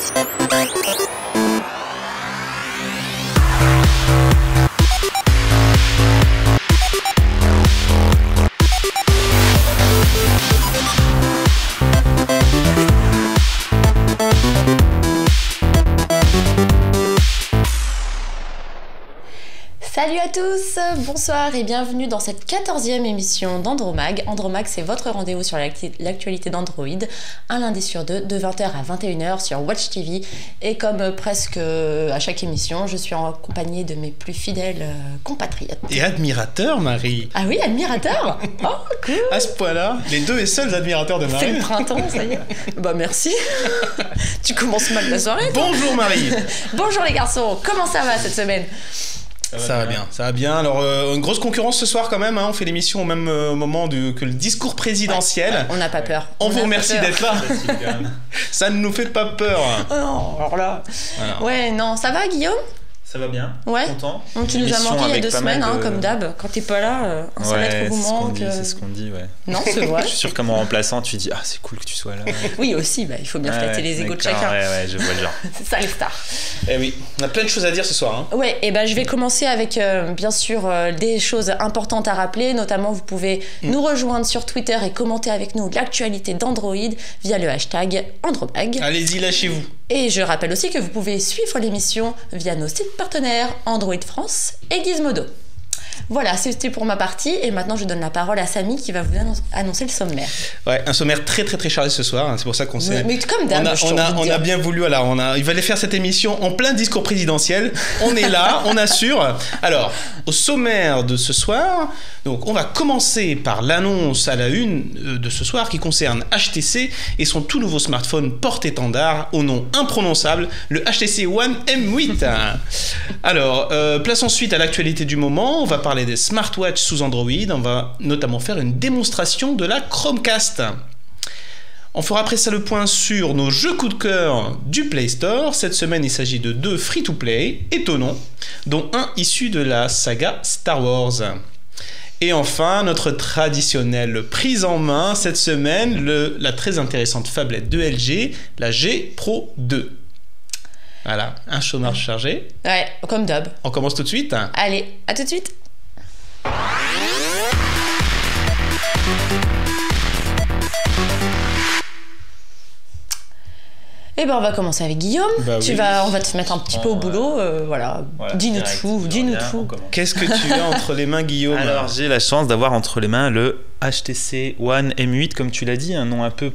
Salut à tous, bonsoir et bienvenue dans cette 14e émission d'Andromag. Andromag, c'est votre rendez-vous sur l'actualité d'Android, un lundi sur deux, de 20h à 21h sur Watch TV. Et comme presque à chaque émission, je suis en compagnie de mes plus fidèles compatriotes. Et admirateurs, Marie. Ah oui, admirateurs. Oh, cool. À ce point-là, les deux et seuls admirateurs de Marie. C'est le printemps, ça y est. Bah merci. Tu commences mal la soirée. Bonjour Marie. Bonjour les garçons, comment ça va cette semaine ? Ça va bien. Alors, une grosse concurrence ce soir quand même, hein. On fait l'émission au même moment que le discours présidentiel. Ouais, on n'a pas peur. On vous remercie d'être là. Ça ne nous fait pas peur. Oh non, alors là. Voilà. Ouais, non, ça va Guillaume ? Ça va bien, ouais. Content. Donc tu nous as manqué il y a 2 semaines, hein, comme d'hab. Quand t'es pas là, un seul être vous manque. C'est ce qu'on dit, ouais. Non, c'est vrai. Je suis sûr qu'à mon remplaçant, tu dis « Ah, c'est cool que tu sois là. » Oui, aussi, bah, il faut bien flatter les égos de chacun. Ouais, je vois le genre. C'est ça, les stars. Eh oui, on a plein de choses à dire ce soir. Hein. Ouais, et ben je vais commencer avec, bien sûr, des choses importantes à rappeler. Notamment, vous pouvez nous rejoindre sur Twitter et commenter avec nous l'actualité d'Android via le hashtag Andromag. Allez-y, lâchez-vous. Et je rappelle aussi que vous pouvez suivre l'émission via nos sites partenaires Android France et Gizmodo. Voilà, c'était pour ma partie et maintenant je donne la parole à Samy qui va vous annoncer le sommaire. Ouais, un sommaire très très très chargé ce soir, hein. C'est pour ça qu'on s'est... Mais comme d'hab, on a bien voulu, voilà, il fallait faire cette émission en plein discours présidentiel. On est là, on assure. Alors, au sommaire de ce soir, donc on va commencer par l'annonce à la une de ce soir qui concerne HTC et son tout nouveau smartphone porte-étendard au nom imprononçable, le HTC One M8. Alors, place ensuite à l'actualité du moment. On va parler des smartwatches sous Android. On va notamment faire une démonstration de la Chromecast. On fera après ça le point sur nos jeux coup de cœur du Play Store. Cette semaine, il s'agit de 2 free-to-play étonnants, dont un issu de la saga Star Wars. Et enfin, notre traditionnelle prise en main cette semaine, la très intéressante phablette de LG, la G Pro 2. Voilà, un chômage chargé. Ouais, comme d'hab. On commence tout de suite. Allez, à tout de suite. Eh ben on va commencer avec Guillaume. Bah oui. On va te mettre un petit peu au boulot. Voilà. Dis-nous tout. Qu'est-ce que tu as entre les mains, Guillaume ? Alors j'ai la chance d'avoir entre les mains le HTC One M8, comme tu l'as dit, un nom un peu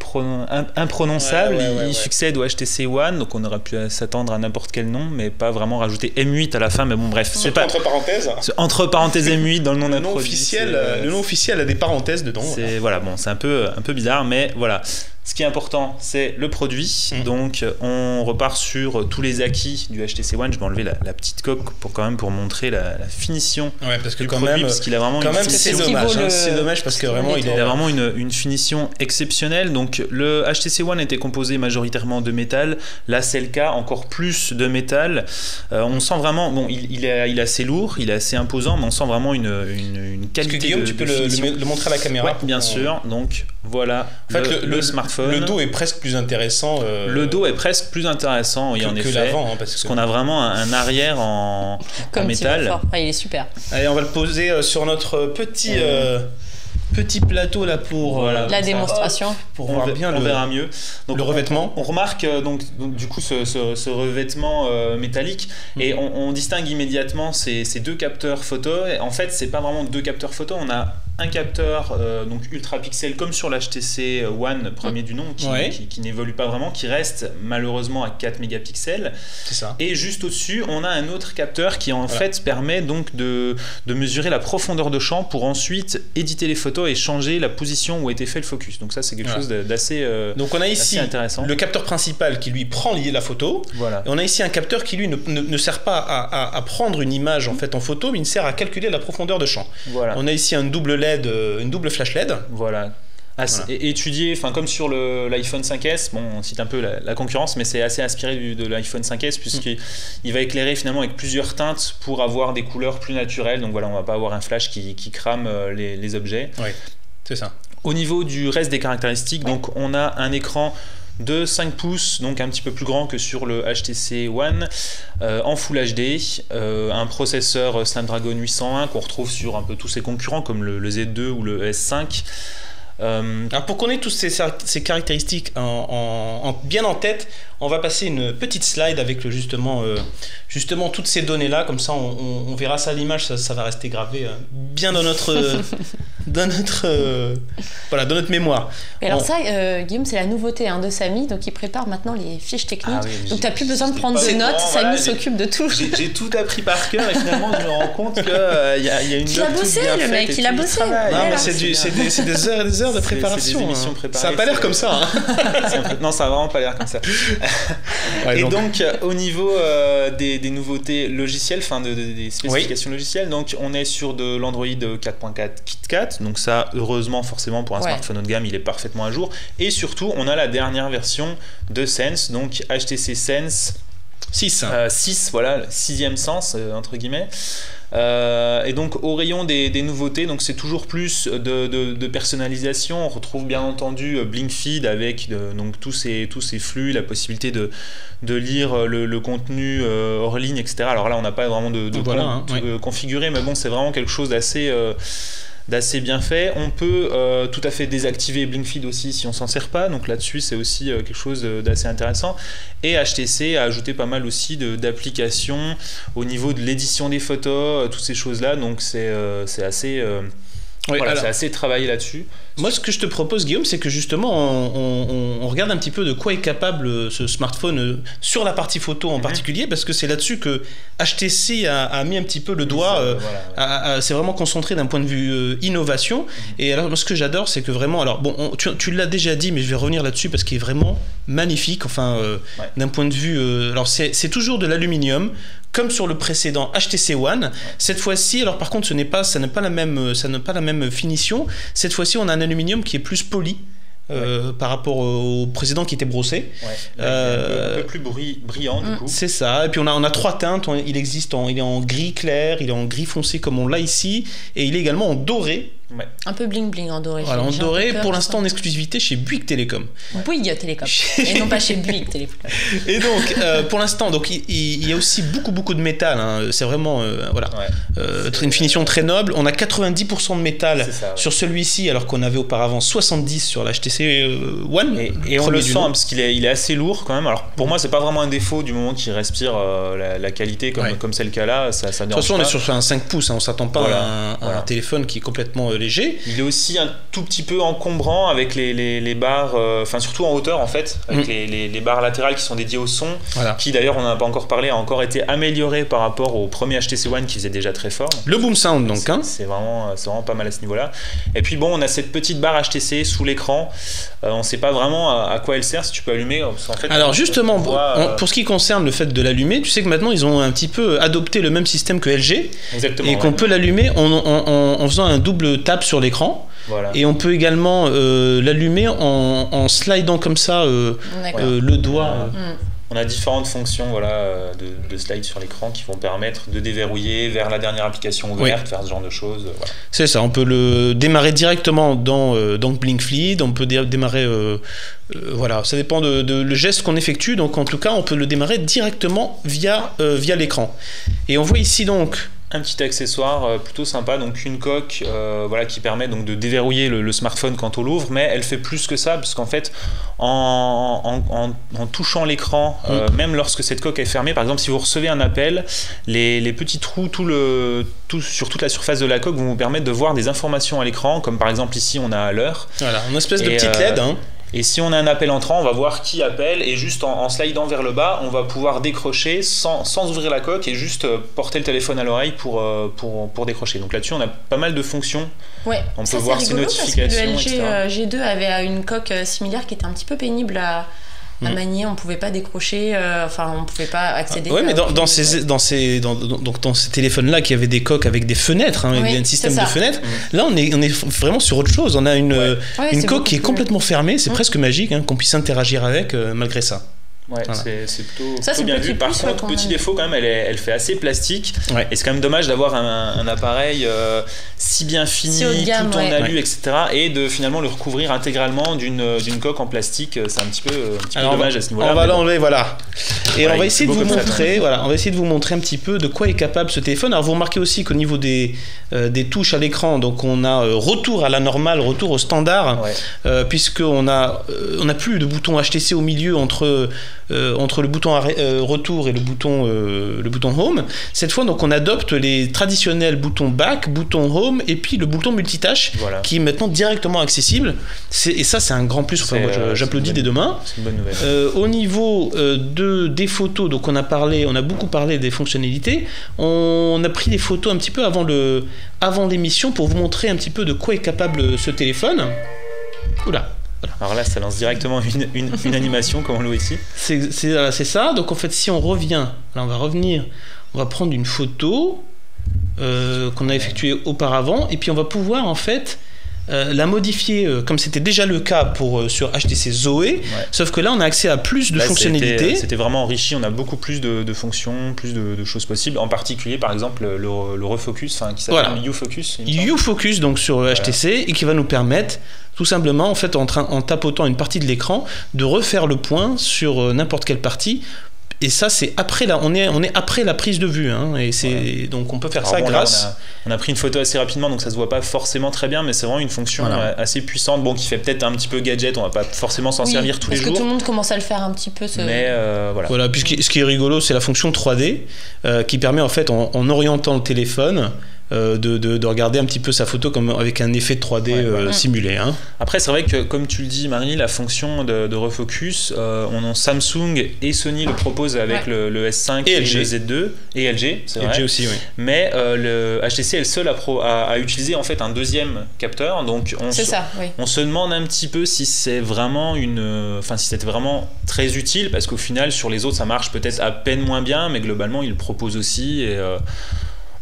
imprononçable. Il succède au HTC One, donc on aurait pu s'attendre à n'importe quel nom, mais pas vraiment rajouter M8 à la fin. Mais bon, bref, c'est pas entre parenthèses. Entre parenthèses M8 dans le nom d'un produit. Le nom officiel a des parenthèses dedans. C'est un peu bizarre, mais voilà. Ce qui est important, c'est le produit. Donc, on repart sur tous les acquis du HTC One. Je vais enlever la petite coque pour montrer la finition parce que du produit, parce qu'il a vraiment c'est dommage. C'est dommage parce que vraiment, il a vraiment une finition exceptionnelle. Donc, le HTC One était composé majoritairement de métal. Là, c'est le cas, encore plus de métal. On sent vraiment... Bon, il est assez lourd, il est assez imposant, mais on sent vraiment une qualité. Est-ce que Guillaume, tu peux le montrer à la caméra? Ouais, bien sûr. Donc, voilà le smartphone. Le dos est presque plus intéressant. Le dos est presque plus intéressant, oui, en effet. Que l'avant, parce qu'on a vraiment un arrière en métal. Il est super. Allez, on va le poser sur notre petit plateau là pour la démonstration. Pour voir bien on verra mieux. Donc, le revêtement. On remarque donc du coup ce revêtement métallique et on distingue immédiatement ces 2 capteurs photo. Et en fait, c'est pas vraiment 2 capteurs photo. On a un capteur donc ultra pixel comme sur l'HTC One premier du nom qui n'évolue pas vraiment, qui reste malheureusement à 4 mégapixels. C'est ça. Et juste au-dessus, on a un autre capteur qui en fait permet donc de mesurer la profondeur de champ pour ensuite éditer les photos et changer la position où a été fait le focus. Donc ça, c'est quelque chose d'assez donc on a ici intéressant. Le capteur principal qui lui prend la photo. Voilà. Et on a ici un capteur qui lui ne sert pas à prendre une image en fait en photo, mais il sert à calculer la profondeur de champ. Voilà. On a ici une double flash LED. Voilà. Étudié, comme sur l'iPhone 5S, bon, on cite un peu la concurrence, mais c'est assez inspiré de l'iPhone 5S puisqu'il va éclairer finalement avec plusieurs teintes pour avoir des couleurs plus naturelles. Donc voilà, on va pas avoir un flash qui crame les objets. Oui, c'est ça. Au niveau du reste des caractéristiques, donc on a un écran de 5 pouces, donc un petit peu plus grand que sur le HTC One, en Full HD, un processeur Snapdragon 801 qu'on retrouve sur un peu tous ses concurrents comme le Z2 ou le S5. Alors pour qu'on ait toutes ces caractéristiques bien en tête, on va passer une petite slide avec justement toutes ces données-là, comme ça on verra ça à l'image, ça va rester gravé bien dans notre, dans notre mémoire. Et alors Guillaume, c'est la nouveauté de Samy, donc il prépare maintenant les fiches techniques, donc tu n'as plus besoin de prendre de notes, Samy s'occupe de tout. J'ai tout appris par cœur et finalement je me rends compte qu'il y a une note. Il a bossé le mec, il a bossé. Non, mais c'est des heures et des heures de préparation. C'est des émissions préparées. Ça n'a pas l'air comme ça. Non, ça n'a vraiment pas l'air comme ça. Ouais, et donc au niveau des nouveautés logicielles, des spécifications logicielles, donc on est sur de l'Android 4.4 KitKat, donc ça heureusement forcément pour un smartphone haut de gamme il est parfaitement à jour, et surtout on a la dernière version de Sense, donc HTC Sense 6, voilà, le 6e sens entre guillemets. Et donc au rayon des nouveautés, donc c'est toujours plus de personnalisation. On retrouve bien entendu BlinkFeed avec donc tous ces flux, la possibilité de lire le contenu hors ligne, etc. Alors là on n'a pas vraiment de configuré, mais bon, c'est vraiment quelque chose d'assez bien fait. On peut tout à fait désactiver BlinkFeed aussi si on s'en sert pas, donc là-dessus c'est aussi quelque chose d'assez intéressant. Et HTC a ajouté pas mal aussi d'applications au niveau de l'édition des photos, toutes ces choses là, donc c'est assez c'est assez travaillé là-dessus. Moi, ce que je te propose, Guillaume, c'est que justement, on regarde un petit peu de quoi est capable ce smartphone sur la partie photo en particulier, parce que c'est là-dessus que HTC a mis un petit peu le doigt, c'est vraiment concentré d'un point de vue innovation. Et alors, ce que j'adore, c'est que vraiment, alors bon, tu l'as déjà dit, mais je vais revenir là-dessus parce qu'il est vraiment magnifique. Enfin, d'un point de vue, alors c'est toujours de l'aluminium. Comme sur le précédent HTC One, cette fois-ci, alors par contre, ça n'a pas la même finition. Cette fois-ci, on a un aluminium qui est plus poli. Par rapport au précédent qui était brossé, un peu plus brillant du coup. C'est ça. Et puis on a 3 teintes. Il est en gris clair, il est en gris foncé comme on l'a ici, et il est également en doré. Un peu bling bling en doré. Voilà, en doré, pour l'instant en exclusivité chez Bouygues Télécom. Bouygues Télécom. Et non pas chez Bouygues Télécom. Et donc, pour l'instant, donc il y a aussi beaucoup de métal. C'est vraiment une finition très noble. On a 90% de métal sur celui-ci, alors qu'on avait auparavant 70 sur l'HTC One. Et on le sent parce qu'il est assez lourd quand même. Alors pour moi, c'est pas vraiment un défaut du moment qu'il respire la qualité comme c'est le cas là. Ça de toute façon, on est sur un 5 pouces. On s'attend pas à un téléphone qui est complètement léger. Il est aussi un tout petit peu encombrant avec les barres, surtout en hauteur en fait, avec les barres latérales qui sont dédiées au son, qui d'ailleurs on n'en a pas encore parlé, a encore été amélioré par rapport au premier HTC One qui faisait déjà très fort. Le Boom Sound donc. C'est vraiment pas mal à ce niveau-là. Et puis bon, on a cette petite barre HTC sous l'écran, on ne sait pas vraiment à quoi elle sert, si tu peux allumer. En fait, alors justement, pour ce qui concerne le fait de l'allumer, tu sais que maintenant ils ont un petit peu adopté le même système que LG. Exactement, et qu'on peut l'allumer en faisant un double tap sur l'écran. Et on peut également l'allumer en slidant comme ça le doigt. On a différentes fonctions de slide sur l'écran qui vont permettre de déverrouiller vers la dernière application ouverte, faire ce genre de choses. C'est ça, on peut le démarrer directement dans BlinkFeed, on peut démarrer... ça dépend le geste qu'on effectue, donc en tout cas on peut le démarrer directement via l'écran. Et on voit ici donc... un petit accessoire plutôt sympa, donc une coque qui permet donc de déverrouiller le smartphone quand on l'ouvre, mais elle fait plus que ça, parce qu'en fait en touchant l'écran, même lorsque cette coque est fermée, par exemple si vous recevez un appel, les petits trous sur toute la surface de la coque vont vous permettre de voir des informations à l'écran, comme par exemple ici on a l'heure. Voilà, une espèce de petite LED. Et si on a un appel entrant, on va voir qui appelle, et juste en slidant vers le bas, on va pouvoir décrocher sans ouvrir la coque et juste porter le téléphone à l'oreille pour décrocher. Donc là-dessus, on a pas mal de fonctions. On peut voir ses notifications, parce que le LG G2 avait une coque similaire qui était un petit peu pénible à manier, on pouvait pas décrocher, on pouvait pas accéder. Mais dans ces téléphones-là qui avaient des coques avec des fenêtres, un système de fenêtres, là on est vraiment sur autre chose. On a une coque qui est complètement fermée, c'est presque magique qu'on puisse interagir avec malgré ça. Ouais, Voilà. c'est plutôt, Ça, c'est plutôt bien petit vu. Par plus, contre, ouais, quand petit même. défaut quand même, elle fait assez plastique. Ouais. Et c'est quand même dommage d'avoir un appareil si bien fini, Si haut de gamme, tout en ouais. alu, Ouais. etc. Et de finalement le recouvrir intégralement d'une coque en plastique. C'est un petit peu Alors, dommage à ce niveau-là. on va mais bon. l'enlever, voilà. Et Voilà, on va il est essayer de beau vous comme ça, montrer, voilà, on va essayer de vous montrer un petit peu de quoi est capable ce téléphone. Alors vous remarquez aussi qu'au niveau des touches à l'écran, donc on a retour à la normale, retour au standard, Ouais. puisqu'on a plus de bouton HTC au milieu entre le bouton retour et le bouton home. Cette fois, donc on adopte les traditionnels boutons back, bouton home et puis le bouton multitâche Voilà. qui est maintenant directement accessible. Et ça, c'est un grand plus. Enfin, moi, j'applaudis c'est dès demain. C'est une bonne nouvelle. Au niveau des photos, donc on a beaucoup parlé des fonctionnalités. On a pris des photos un petit peu avant l'émission pour vous montrer un petit peu de quoi est capable ce téléphone. Oula. Voilà. Alors là, ça lance directement une animation, comme on le voit ici. C'est ça. Donc en fait, si on revient, là on va revenir, on va prendre une photo qu'on a effectuée auparavant, et puis on va pouvoir en fait la modifier comme c'était déjà le cas sur HTC Zoé, sauf que là on a accès à plus de Là, fonctionnalités. C'était vraiment enrichi, on a beaucoup plus de fonctions, plus de choses possibles, en particulier par exemple le refocus, qui s'appelle Voilà. YouFocus. YouFocus donc sur le HTC, et qui va nous permettre tout simplement en fait en tapotant une partie de l'écran de refaire le point sur n'importe quelle partie. Et ça, c'est après on est après la prise de vue, hein, et c'est donc on peut faire ça grâce. Là, on a pris une photo assez rapidement, donc ça se voit pas forcément très bien, mais c'est vraiment une fonction assez puissante, qui fait peut-être un petit peu gadget. On va pas forcément s'en servir tous les jours. Parce que tout le monde commence à le faire un petit peu. Mais voilà. Voilà. Puis ce qui est rigolo, c'est la fonction 3D qui permet en fait en orientant le téléphone. De regarder un petit peu sa photo comme avec un effet de 3D simulé. Hein. Après, c'est vrai que, comme tu le dis, Marie, la fonction de refocus, Samsung et Sony le proposent avec le S5 et le Z2, et LG, c'est vrai. LG aussi, oui. Mais le HTC est le seul à utiliser en fait un deuxième capteur. Donc on se demande un petit peu si c'est vraiment si c'était vraiment très utile, parce qu'au final, sur les autres, ça marche peut-être à peine moins bien, mais globalement, ils le proposent aussi. Et,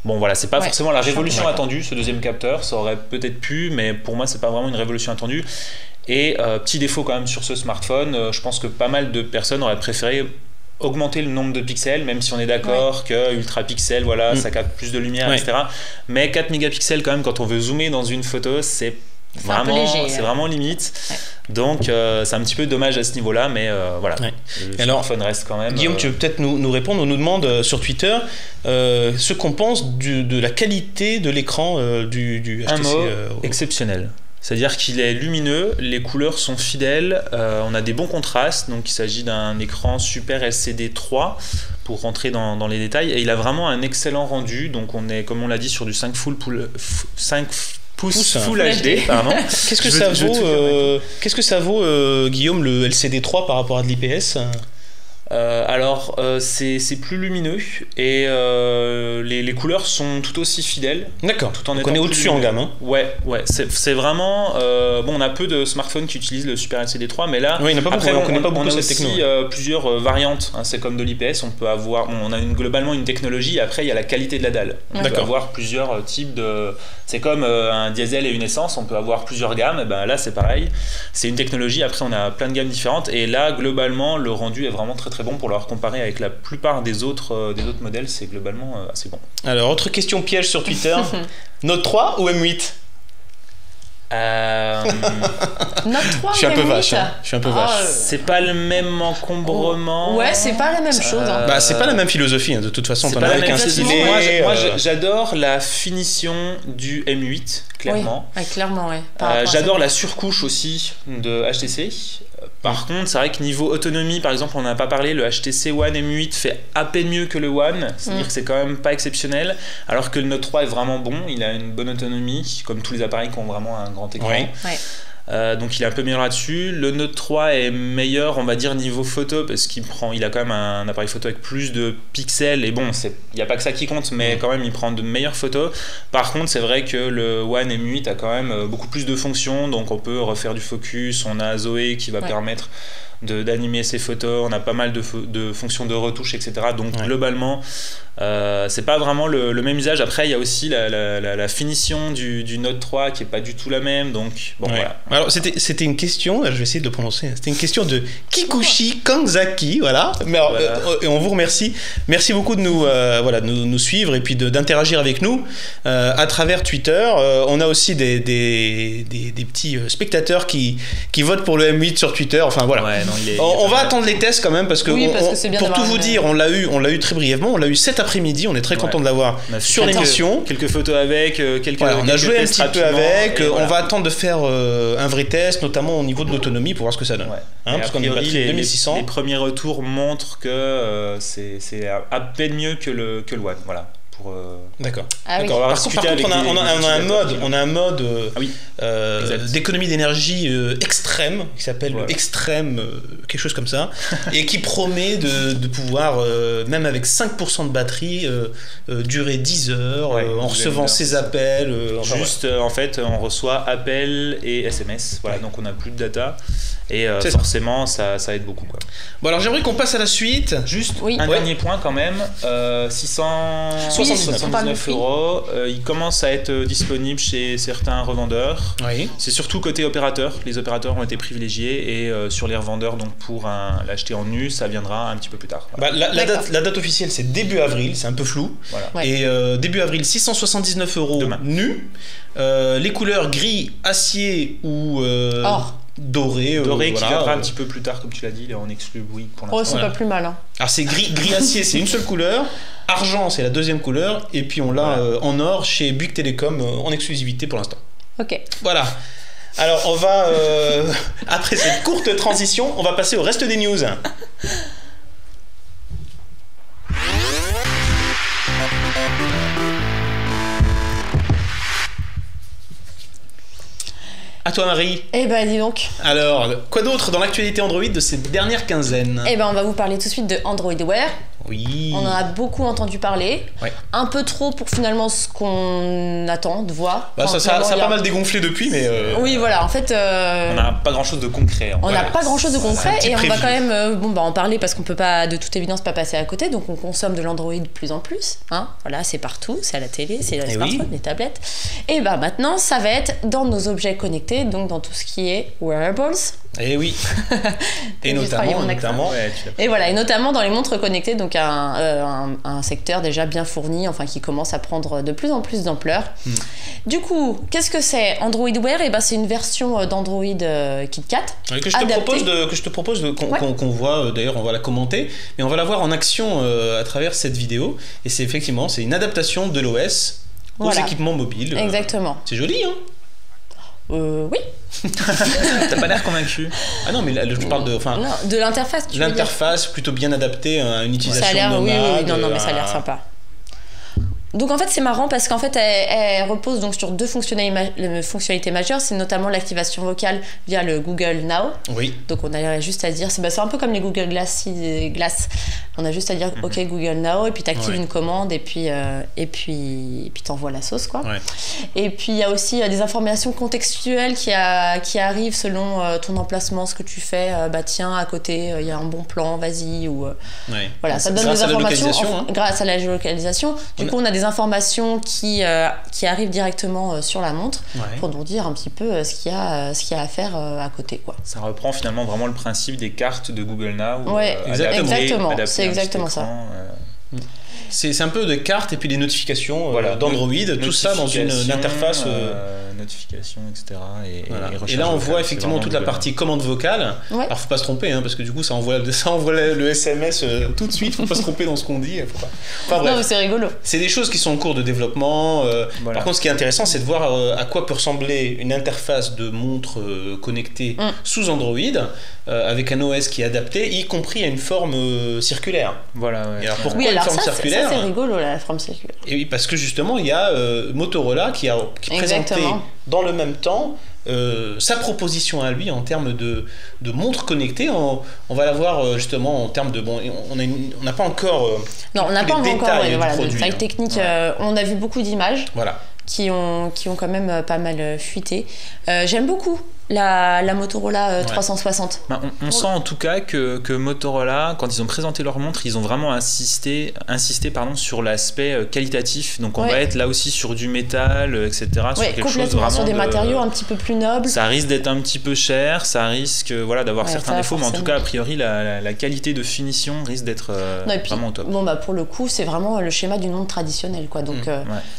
bon voilà, c'est pas forcément la révolution attendue, ce deuxième capteur, ça aurait peut-être pu, mais pour moi c'est pas vraiment une révolution attendue. Et petit défaut quand même sur ce smartphone, je pense que pas mal de personnes auraient préféré augmenter le nombre de pixels, même si on est d'accord que ultra pixel, ça capte plus de lumière, etc. Mais 4 mégapixels quand même, quand on veut zoomer dans une photo, c'est vraiment limite. Donc c'est un petit peu dommage à ce niveau-là, mais voilà. Le smartphone reste quand même. Guillaume, tu veux peut-être nous répondre. On nous demande sur Twitter ce qu'on pense de la qualité de l'écran du HTC. Un mot exceptionnel. C'est-à-dire qu'il est lumineux, les couleurs sont fidèles, on a des bons contrastes, donc il s'agit d'un écran Super LCD 3 pour rentrer dans les détails, et il a vraiment un excellent rendu, donc on est, comme on l'a dit, sur du 5 pouces Full HD. Pardon. Qu'est-ce que ça vaut, Guillaume, le LCD 3 par rapport à de l'IPS ? C'est plus lumineux, et les couleurs sont tout aussi fidèles. D'accord. Donc on est au-dessus en gamme. Hein. Ouais. C'est vraiment. On a peu de smartphones qui utilisent le Super LCD 3, mais là, on connaît pas beaucoup cette techno. On a aussi plusieurs variantes. Hein, c'est comme de l'IPS. On a globalement une technologie. Et après, il y a la qualité de la dalle. On peut avoir plusieurs types de. C'est comme un diesel et une essence. On peut avoir plusieurs gammes. Et ben là, c'est pareil. C'est une technologie. Après, on a plein de gammes différentes. Et là, globalement, le rendu est vraiment très très bon pour l'avoir comparé avec la plupart des autres modèles, c'est globalement assez bon. Alors, autre question piège sur Twitter. Note 3 ou M8 Note 3 Je suis un peu vache. C'est pas le même encombrement. Ouais, c'est pas la même chose. C'est pas la même philosophie, de toute façon. C'est pas avec un stylet. Moi, j'adore la finition du M8, clairement. Oui, clairement, ouais. J'adore la surcouche aussi de HTC. Par contre, c'est vrai que niveau autonomie, par exemple, on n'a pas parlé, le HTC One M8 fait à peine mieux que le One, c'est-à-dire que c'est quand même pas exceptionnel, alors que le Note 3 est vraiment bon, il a une bonne autonomie, comme tous les appareils qui ont vraiment un grand écran. Donc il est un peu meilleur là-dessus. Le Note 3 est meilleur, on va dire, niveau photo, parce qu'il a quand même un appareil photo avec plus de pixels, et bon, il n'y a pas que ça qui compte, mais quand même il prend de meilleures photos. Par contre, c'est vrai que le One M8 a quand même beaucoup plus de fonctions, donc on peut refaire du focus, on a Zoé qui va permettre d'animer ses photos, on a pas mal de fonctions de retouche, etc. Donc globalement, c'est pas vraiment le même usage. Après, il y a aussi la finition du Note 3 qui est pas du tout la même. Donc bon, voilà. Alors c'était une question, je vais essayer de le prononcer. C'était une question de Kikuchi Kanzaki, voilà. Mais alors, et on vous remercie. Merci beaucoup de nous suivre et puis d'interagir avec nous à travers Twitter. On a aussi des petits spectateurs qui votent pour le M8 sur Twitter. Enfin voilà. Ouais, non, on va attendre les tests quand même parce que, c'est bien pour tout vous dire, on l'a eu très brièvement. On l'a eu cet après-midi. On est très content de l'avoir sur l'émission. Quelques photos avec, on a joué un petit peu avec. On va attendre de faire un vrai test, notamment au niveau de l'autonomie pour voir ce que ça donne. Parce qu'on est batterie 2600. Les premiers retours montrent que c'est à peine mieux que le One. Voilà. D'accord. Ah oui. Par contre, on a un mode d'économie d'énergie extrême qui s'appelle extrême quelque chose comme ça et qui promet de pouvoir même avec 5% de batterie durer 10 heures en recevant ses appels. En fait, on reçoit appels et SMS. Voilà, donc on n'a plus de data. Et forcément, ça aide beaucoup. Quoi. Bon, alors j'aimerais qu'on passe à la suite. Juste un dernier point quand même. 679 €. Il commence à être disponible chez certains revendeurs. Oui. C'est surtout côté opérateur. Les opérateurs ont été privilégiés et sur les revendeurs, donc pour l'acheter en nu, ça viendra un petit peu plus tard. Voilà. La date officielle, c'est début avril. C'est un peu flou. Voilà. Ouais. Et début avril, 679 € nu. Les couleurs gris, acier ou doré qui viendra un petit peu plus tard, comme tu l'as dit, en exclu pour l'instant. C'est pas plus mal. Alors c'est gris acier, c'est une seule couleur. Argent, c'est la deuxième couleur. Et puis on l'a en or chez Bouygues Télécom en exclusivité pour l'instant. Ok. Voilà. Alors on va après cette courte transition, on va passer au reste des news. À toi Marie. Eh ben dis donc. Alors, quoi d'autre dans l'actualité Android de cette dernière quinzaine ? Eh ben on va vous parler tout de suite de Android Wear. Oui. On en a beaucoup entendu parler. Ouais. Un peu trop pour finalement ce qu'on attend de voir. Ça a pas mal dégonflé depuis, mais... Oui, voilà, en fait... On n'a pas grand-chose de concret. On n'a pas grand-chose de concret et on va quand même en parler parce qu'on peut pas, de toute évidence, pas passer à côté. Donc on consomme de l'Android de plus en plus. Voilà, c'est partout, c'est à la télé, c'est les smartphones, les tablettes. Et ben maintenant, ça va être dans nos objets connectés, donc dans tout ce qui est wearables. Et oui. Et notamment. Et voilà, et notamment dans les montres connectées, donc un secteur déjà bien fourni, enfin qui commence à prendre de plus en plus d'ampleur. Du coup, qu'est-ce que c'est Android Wear ? Et ben c'est une version d'Android KitKat. Que je te propose qu'on voit. D'ailleurs, on va la commenter, mais on va la voir en action à travers cette vidéo. Et c'est effectivement, c'est une adaptation de l'OS aux équipements mobiles. Exactement. C'est joli, hein ? Oui. T'as pas l'air convaincu. Ah non, mais là, je parle de l'interface. L'interface plutôt bien adaptée à une utilisation ça a l'air, nomade. Oui, mais ça a l'air sympa. Donc en fait c'est marrant parce qu'en fait elle repose donc sur deux fonctionnalités majeures, c'est notamment l'activation vocale via le Google Now. Oui. Donc on a juste à dire, c'est un peu comme les Google Glass, on a juste à dire OK Google Now et puis t'actives une commande et puis t'envoies la sauce quoi. Ouais. Et puis il y a aussi des informations contextuelles qui arrivent selon ton emplacement, ce que tu fais. Tiens à côté il y a un bon plan, vas-y ou voilà, ça donne des informations grâce à la géolocalisation. Du coup on a des informations qui arrivent directement sur la montre pour nous dire un petit peu ce qu'il y a à faire à côté quoi. Ça reprend finalement vraiment le principe des cartes de Google Now. Exactement, c'est exactement ça. C'est un peu de cartes et puis des notifications d'Android, tout ça dans une interface. Notifications, etc. Et là, on voit effectivement toute la partie commande vocale. Ouais. Alors, faut pas se tromper, parce que du coup, ça envoie le SMS tout de suite. Faut pas se tromper dans ce qu'on dit. Bref. Non, mais c'est rigolo. C'est des choses qui sont en cours de développement. Par contre, ce qui est intéressant, c'est de voir à quoi peut ressembler une interface de montre connectée sous Android avec un OS qui est adapté, y compris à une forme circulaire. Voilà. Ouais. Et alors, pourquoi une forme circulaire ? Ça, c'est rigolo, la forme circulaire. Et oui, parce que justement, il y a Motorola qui présentait dans le même temps sa proposition à lui en termes de montres connectées. On va la voir justement en termes de... on n'a pas encore non, on n'a pas encore de détails techniques. On a vu beaucoup d'images qui ont quand même pas mal fuité. J'aime beaucoup la Motorola 360. Bah, on sent en tout cas que Motorola, quand ils ont présenté leur montre, ils ont vraiment insisté sur l'aspect qualitatif. Donc on va être là aussi sur du métal, etc. Sur quelque chose vraiment sur des matériaux un petit peu plus nobles. Ça risque d'être un petit peu cher, ça risque d'avoir certains défauts, mais en tout cas, a priori, la qualité de finition risque d'être vraiment au top. Bon, bah, pour le coup, c'est vraiment le schéma d'une montre traditionnelle, quoi. Donc,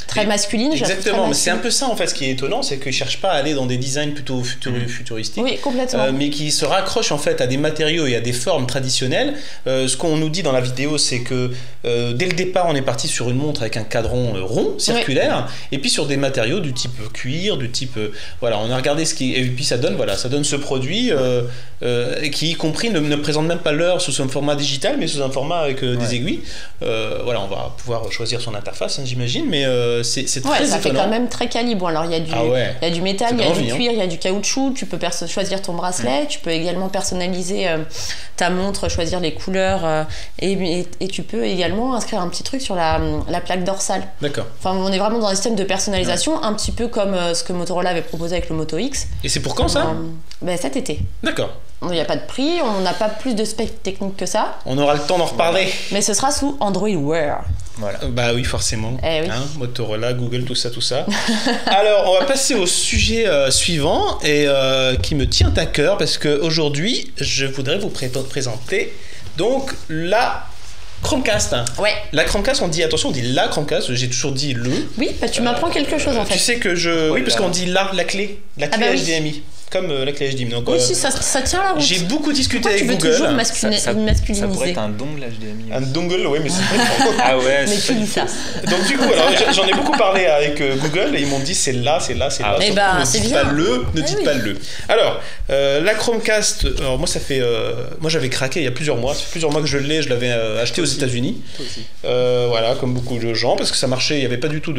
très masculine. Exactement, mais c'est un peu ça, en fait, ce qui est étonnant, c'est qu'ils ne cherchent pas à aller dans des designs plutôt futuristiques. Oui, complètement. Mais qui se raccrochent, en fait, à des matériaux et à des formes traditionnelles. Ce qu'on nous dit dans la vidéo, c'est que dès le départ, on est parti sur une montre avec un cadran rond, circulaire, et puis sur des matériaux du type cuir, du type... voilà, on a regardé ce qui... Et puis ça donne ce produit qui, y compris, ne présente même pas l'heure sous un format digital, mais sous un format avec des aiguilles. Voilà, on va pouvoir choisir son interface, hein, j'imagine, mais c'est très étonnant. Ça fait quand même très calibre. Alors, il y a du métal, il y a du cuir, il y a du caoutchouc, tu peux choisir ton bracelet, tu peux également personnaliser ta montre, choisir les couleurs, et tu peux également inscrire un petit truc sur la plaque dorsale. D'accord. Enfin, on est vraiment dans un système de personnalisation, un petit peu comme ce que Motorola avait proposé avec le Moto X. Et c'est pour quand ça cet été. D'accord. Il n'y a pas de prix, on n'a pas plus de specs techniques que ça. On aura le temps d'en reparler. Mais ce sera sous Android Wear. Voilà. Bah oui, forcément. Oui. Hein, Motorola, Google, tout ça. Alors, on va passer au sujet suivant et qui me tient à cœur parce qu'aujourd'hui, je voudrais vous présenter donc la Chromecast. Ouais. La Chromecast, on dit la Chromecast, j'ai toujours dit le. Oui, bah tu m'apprends quelque chose en fait. Tu sais que oui, parce qu'on dit la clé HDMI. Comme la clé HDMI. Donc, si, ça tient la route. J'ai beaucoup discuté avec Google. Tu veux toujours masculiniser. Ça pourrait être un dongle HDMI. Un dongle, oui, mais c'est pas Ah ouais, mais qui dit ça? Donc du coup, alors, j'en ai beaucoup parlé avec Google et ils m'ont dit c'est là. Eh ben, c'est bien. Ne dites pas le. Alors, la Chromecast, alors moi moi j'avais craqué il y a plusieurs mois. Ça fait plusieurs mois que je l'avais acheté aux États-Unis. Toi aussi. Voilà, comme beaucoup de gens, parce que ça marchait, il n'y avait pas du tout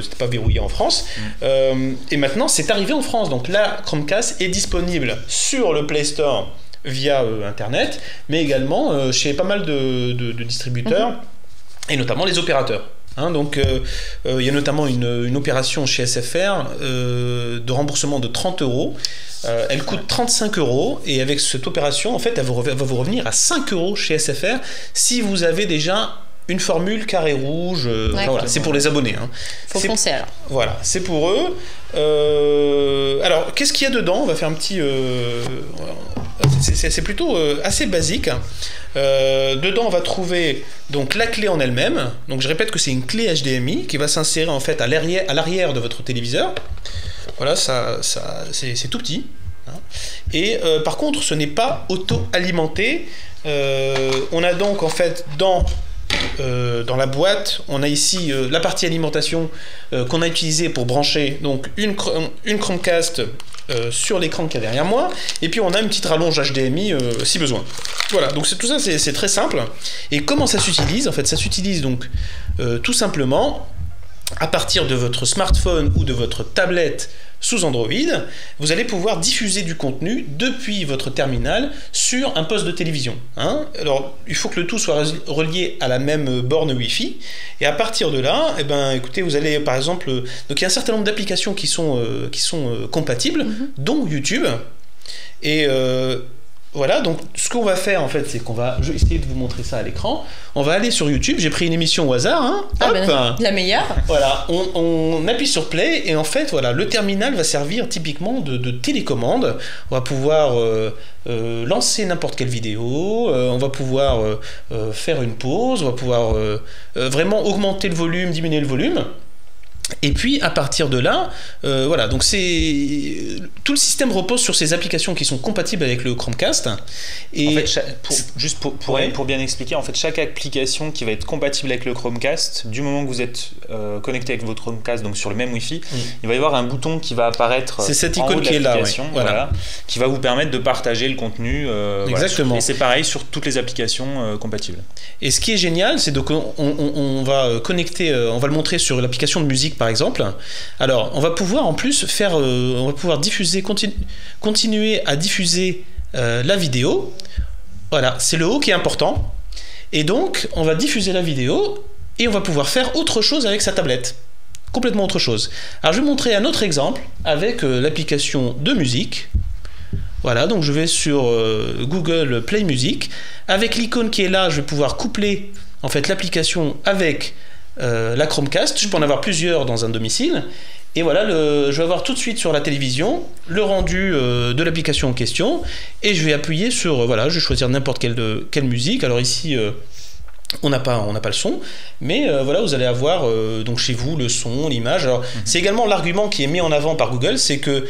c'était pas verrouillé en France. Et maintenant, c'est arrivé en France. Donc la Chromecast est disponible sur le Play Store via Internet, mais également chez pas mal de distributeurs, et notamment les opérateurs. Hein, donc il y a notamment une opération chez SFR de remboursement de 30 €. Elle coûte 35 € et avec cette opération, en fait, elle va vous revenir à 5 € chez SFR si vous avez déjà une formule carré rouge. Voilà, c'est pour les abonnés. Hein. Faut foncer alors. Voilà, c'est pour eux. Alors, qu'est-ce qu'il y a dedans? On va faire un petit... c'est plutôt assez basique. Dedans, on va trouver donc la clé en elle-même. Donc, je répète que c'est une clé HDMI qui va s'insérer en fait à l'arrière de votre téléviseur. Voilà, c'est tout petit. Hein. Et par contre, ce n'est pas auto-alimenté. On a donc en fait dans la boîte, on a ici la partie alimentation qu'on a utilisée pour brancher donc une Chromecast sur l'écran qu'il y a derrière moi, et puis on a une petite rallonge HDMI si besoin. Voilà, donc tout ça c'est très simple. Et comment ça s'utilise? En fait, ça s'utilise donc tout simplement à partir de votre smartphone ou de votre tablette sous Android, vous allez pouvoir diffuser du contenu depuis votre terminal sur un poste de télévision. Hein. Alors, il faut que le tout soit relié à la même borne Wi-Fi. Et à partir de là, écoutez, vous allez par exemple... Donc, il y a un certain nombre d'applications qui sont compatibles, dont YouTube. Et... voilà, donc ce qu'on va faire en fait, c'est je vais essayer de vous montrer ça à l'écran. On va aller sur YouTube, j'ai pris une émission au hasard. Hein. La meilleure. Voilà, on appuie sur play et en fait, voilà, le terminal va servir typiquement de télécommande. On va pouvoir lancer n'importe quelle vidéo, on va pouvoir faire une pause, on va pouvoir vraiment augmenter le volume, diminuer le volume. Et puis à partir de là, voilà, donc tout le système repose sur ces applications qui sont compatibles avec le Chromecast. Et en fait, pour bien expliquer, en fait, chaque application qui va être compatible avec le Chromecast, du moment que vous êtes connecté avec votre Chromecast, donc sur le même Wi-Fi, il va y avoir un bouton qui va apparaître. C'est cette en icône haut de qui est là, voilà, qui va vous permettre de partager le contenu. Exactement. Et c'est pareil sur toutes les applications compatibles. Et ce qui est génial, c'est donc on va connecter, on va le montrer sur l'application de musique par exemple. Alors, on va pouvoir en plus on va pouvoir diffuser, continuer à diffuser la vidéo. Voilà, c'est le haut qui est important. Et donc, on va diffuser la vidéo et on va pouvoir faire autre chose avec sa tablette. Complètement autre chose. Alors, je vais vous montrer un autre exemple avec l'application de musique. Voilà, donc je vais sur Google Play Music. Avec l'icône qui est là, je vais pouvoir coupler en fait l'application avec la Chromecast. Je peux en avoir plusieurs dans un domicile. Et voilà, je vais avoir tout de suite sur la télévision le rendu de l'application en question. Et je vais appuyer sur, voilà, je vais choisir n'importe quelle musique. Alors ici, on n'a pas le son, mais voilà, vous allez avoir donc chez vous le son, l'image. Alors c'est également l'argument qui est mis en avant par Google, c'est que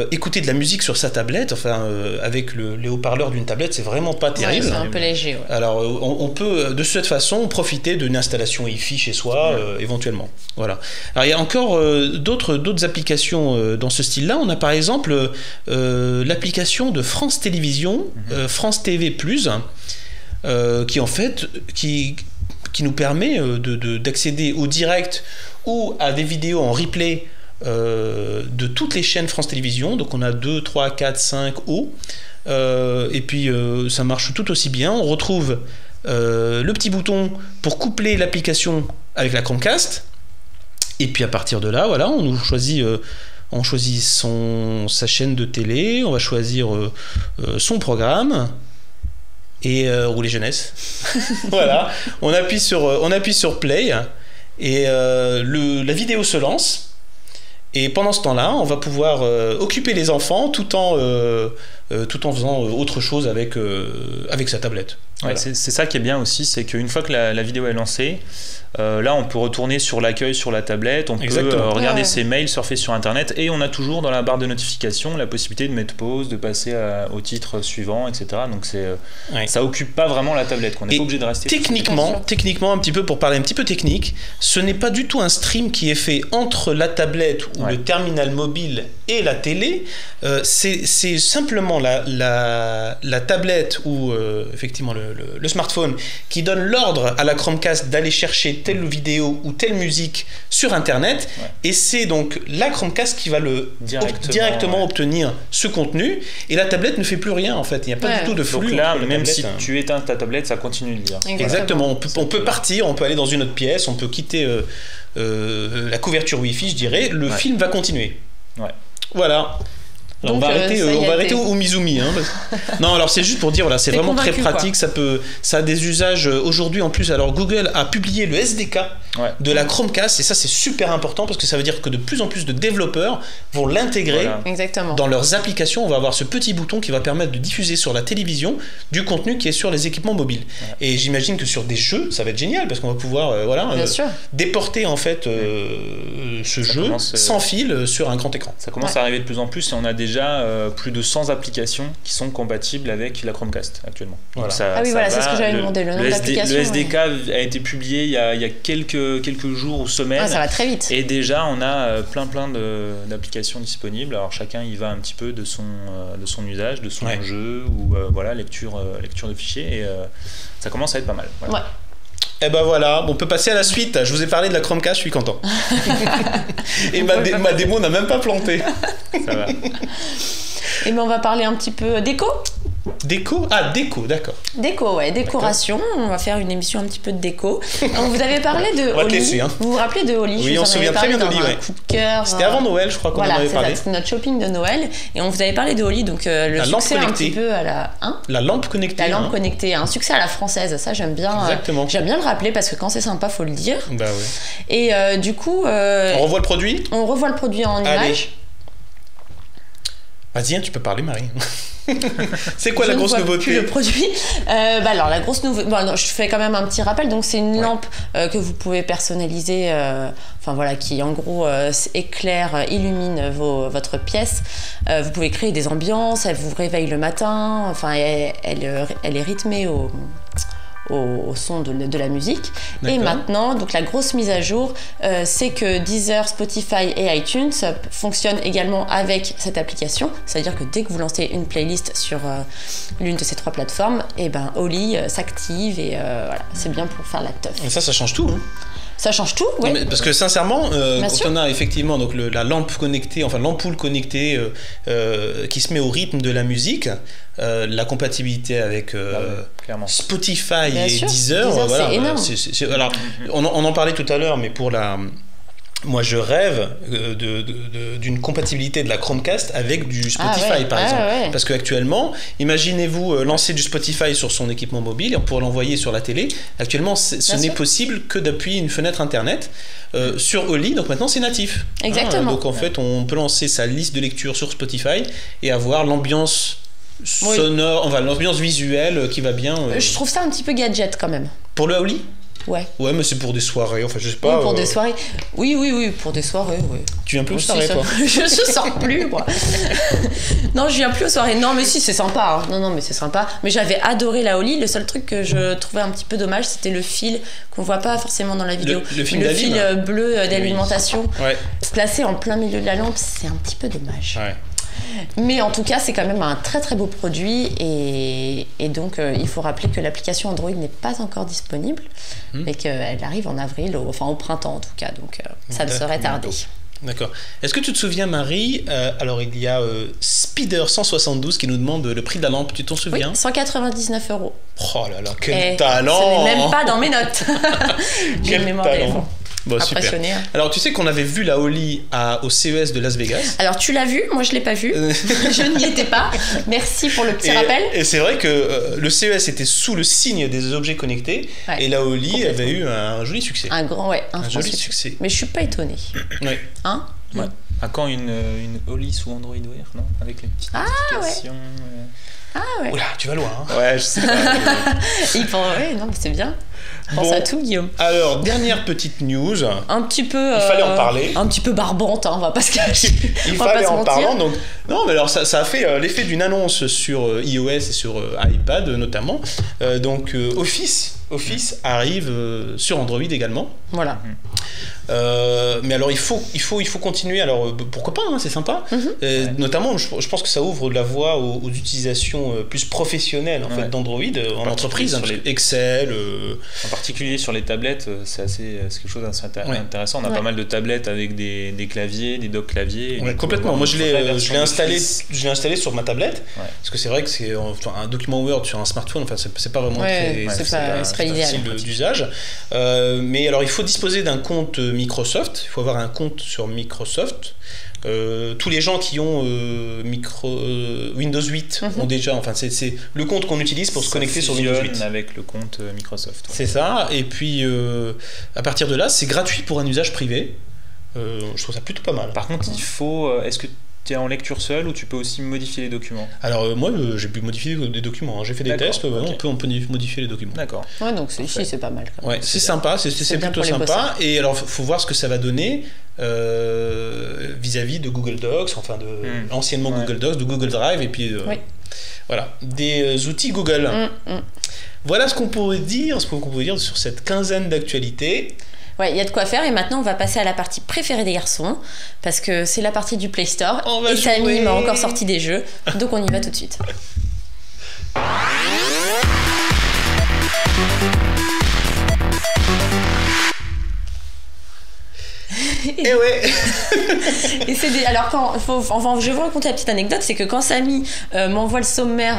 écouter de la musique sur sa tablette, enfin avec les haut-parleurs d'une tablette, c'est vraiment pas terrible. Ouais, c'est un peu léger. Ouais. Alors on peut de cette façon profiter d'une installation Hi-Fi chez soi éventuellement. Voilà. Alors il y a encore d'autres applications dans ce style-là. On a par exemple l'application de France Télévisions, France TV+. Qui en fait qui nous permet d'accéder au direct ou à des vidéos en replay de toutes les chaînes France Télévisions. Donc on a 2, 3, 4, 5 hauts et puis ça marche tout aussi bien. On retrouve le petit bouton pour coupler l'application avec la Chromecast et puis à partir de là, voilà, on choisit sa chaîne de télé, on va choisir son programme et rouler jeunesse. Voilà, on appuie sur play et la vidéo se lance et pendant ce temps-là on va pouvoir occuper les enfants tout en faisant autre chose avec sa tablette. Voilà. Ouais, c'est ça qui est bien aussi, c'est qu'une fois que la vidéo est lancée, là on peut retourner sur l'accueil sur la tablette, on peut regarder ses mails, surfer sur internet, et on a toujours dans la barre de notification la possibilité de mettre pause, de passer au titre suivant, etc. Donc ça occupe pas vraiment la tablette, qu'on n'est pas obligé de rester. Techniquement, un petit peu pour parler un petit peu technique, ce n'est pas du tout un stream qui est fait entre la tablette ou le terminal mobile et la télé. C'est simplement la tablette ou effectivement le smartphone qui donne l'ordre à la Chromecast d'aller chercher telle vidéo ou telle musique sur internet, et c'est donc la Chromecast qui va directement obtenir ce contenu, et la tablette ne fait plus rien en fait, il n'y a pas du tout de flux. Donc là, même si tu éteins ta tablette, ça continue de lire. Exactement, on peut partir, on peut aller dans une autre pièce, on peut quitter la couverture Wi-Fi, je dirais, le film va continuer. Voilà. Alors donc, on va arrêter au Mizumi. Hein, non, alors c'est juste pour dire, voilà, c'est vraiment très pratique. Ça a des usages aujourd'hui en plus. Alors Google a publié le SDK de la Chromecast, et ça c'est super important parce que ça veut dire que de plus en plus de développeurs vont l'intégrer dans leurs applications. On va avoir ce petit bouton qui va permettre de diffuser sur la télévision du contenu qui est sur les équipements mobiles. Et j'imagine que sur des jeux, ça va être génial parce qu'on va pouvoir déporter en fait ce jeu sans fil sur un grand écran. Ça commence à arriver de plus en plus, et on a déjà plus de 100 applications qui sont compatibles avec la Chromecast actuellement. Voilà. C'est ce que j'avais demandé, le nom de l'application. Le SDK a été publié il y a quelques jours ou semaines. Ça va très vite. Et déjà, on a plein d'applications disponibles. Alors chacun y va un petit peu de son usage, de son jeu ou lecture de fichiers, et ça commence à être pas mal. Voilà. Et ben voilà, on peut passer à la suite. Je vous ai parlé de la Chromecast, je suis content. Et ma démo n'a même pas planté. Ça va. Et ben on va parler un petit peu déco. Déco ? Ah, déco, d'accord. Déco, décoration. D'accord. On va faire une émission un petit peu de déco. Donc, vous avez parlé de Oli. Vous vous rappelez de Oli? Oui, on se souvient très bien d'Oli. Coup de cœur. C'était avant Noël, je crois qu'on en avait parlé. C'était notre shopping de Noël. Et on vous avait parlé de Oli, donc le succès un petit peu à la... la lampe connectée. La lampe connectée, un succès à la française. Ça, j'aime bien. Exactement. J'aime bien le rappeler parce que quand c'est sympa, faut le dire. Bah oui. Et du coup... on revoit le produit? On revoit le produit en image. Vas-y, tu peux parler, Marie. C'est quoi la grosse nouveauté? Plus le produit. Alors la grosse nouveauté. Je fais quand même un petit rappel. Donc c'est une lampe que vous pouvez personnaliser. Qui en gros éclaire, illumine votre pièce. Vous pouvez créer des ambiances. Elle vous réveille le matin. Enfin, elle est rythmée au son de la musique. D'accord. Et maintenant, donc la grosse mise à jour, c'est que Deezer, Spotify et iTunes fonctionnent également avec cette application. C'est-à-dire que dès que vous lancez une playlist sur l'une de ces trois plateformes, Oli s'active et c'est bien pour faire la teuf. Et ça change tout, hein. Ça change tout, oui. Parce que sincèrement, quand on a effectivement donc la lampe connectée, enfin l'ampoule connectée qui se met au rythme de la musique, la compatibilité avec Spotify et Deezer, c'est énorme. Alors, on en parlait tout à l'heure, mais pour la Moi, je rêve d'une compatibilité de la Chromecast avec du Spotify, par exemple. Ouais. Parce qu'actuellement, imaginez-vous lancer du Spotify sur son équipement mobile pour l'envoyer sur la télé. Actuellement, ce n'est possible que depuis une fenêtre Internet sur Oli. Donc maintenant, c'est natif. Exactement. Donc en fait, on peut lancer sa liste de lecture sur Spotify et avoir l'ambiance sonore, enfin l'ambiance visuelle qui va bien. Je trouve ça un petit peu gadget quand même. Pour le Oli ? Ouais, mais c'est pour des soirées, enfin je sais pas. Oui, pour des soirées. Oui, pour des soirées, oui. Tu viens plus aux soirées, toi ? Je sors plus, moi. Non, je viens plus aux soirées. Non, mais si, c'est sympa. Hein. Non, mais c'est sympa. Mais j'avais adoré la Oli. Le seul truc que je trouvais un petit peu dommage, c'était le fil qu'on voit pas forcément dans la vidéo. Le fil bleu d'alimentation. Ouais. Placé en plein milieu de la lampe, c'est un petit peu dommage. Ouais. Mais en tout cas, c'est quand même un très très beau produit et donc il faut rappeler que l'application Android n'est pas encore disponible, mais qu'elle arrive en avril, au printemps en tout cas, donc ça ne saurait tarder. D'accord. Est-ce que tu te souviens, Marie, alors il y a Spider 172 qui nous demande le prix de la lampe, tu t'en souviens ? Oui, 199 €. Oh là là, quel talent ! Ce n'est même pas dans mes notes. J'ai une mémoire d'éléphant. Bon, impressionné. Super. Alors, tu sais qu'on avait vu la Oli au CES de Las Vegas. Alors, tu l'as vu, moi je l'ai pas vu. Je n'y étais pas. Merci pour le petit rappel. Et c'est vrai que le CES était sous le signe des objets connectés, et la Oli avait eu un joli succès. Un joli succès. Mais je suis pas étonnée. Oui. Hein ? Ouais. À quand une Oli sous Android Wear, non ? Avec les petites notifications. Ouais. Oula, tu vas loin. Hein. Ouais, je sais pas. Non, c'est bien. Pense à tout, Guillaume. Alors, dernière petite news. Un petit peu. Il fallait en parler. Un petit peu barbante, hein, on va pas se cacher. Il fallait en parler. Donc, non, mais alors ça a fait l'effet d'une annonce sur iOS et sur iPad notamment. Donc, Office arrive sur Android également. Voilà. Mais alors il faut continuer. Alors pourquoi pas, hein, c'est sympa. Notamment, je pense que ça ouvre la voie aux utilisations plus professionnelles en fait d'Android en entreprise, hein, Excel. En particulier sur les tablettes, c'est quelque chose d'assez intéressant. On a pas mal de tablettes avec des claviers, des docks claviers. Complètement. Moi, je l'ai installé sur ma tablette parce que c'est vrai que c'est un document Word sur un smartphone. Enfin, c'est pas vraiment c'est pas idéal d'usage. Mais alors, il faut disposer d'un compte Microsoft. Il faut avoir un compte sur Microsoft. Tous les gens qui ont Windows 8 ont déjà, enfin c'est le compte qu'on utilise pour se connecter sur Windows 8 avec le compte Microsoft. C'est ça. Et puis à partir de là, c'est gratuit pour un usage privé. Je trouve ça plutôt pas mal. Par contre, est-ce que tu es en lecture seule ou tu peux aussi modifier les documents ? Alors moi j'ai pu modifier des documents, hein. J'ai fait des tests, on peut modifier les documents. D'accord. Ouais, donc c'est pas mal quand même. Ouais, c'est sympa, c'est plutôt sympa. Et alors faut voir ce que ça va donner vis-à-vis de Google Docs, enfin anciennement Google Docs, de Google Drive, et puis voilà, des outils Google. Voilà ce qu'on pourrait dire sur cette quinzaine d'actualités. Ouais, il y a de quoi faire et maintenant on va passer à la partie préférée des garçons parce que c'est la partie du Play Store et Samy m'a encore sorti des jeux, donc on y va tout de suite. Et ouais. Et c'est alors je vais vous raconter la petite anecdote, c'est que quand Samy m'envoie le sommaire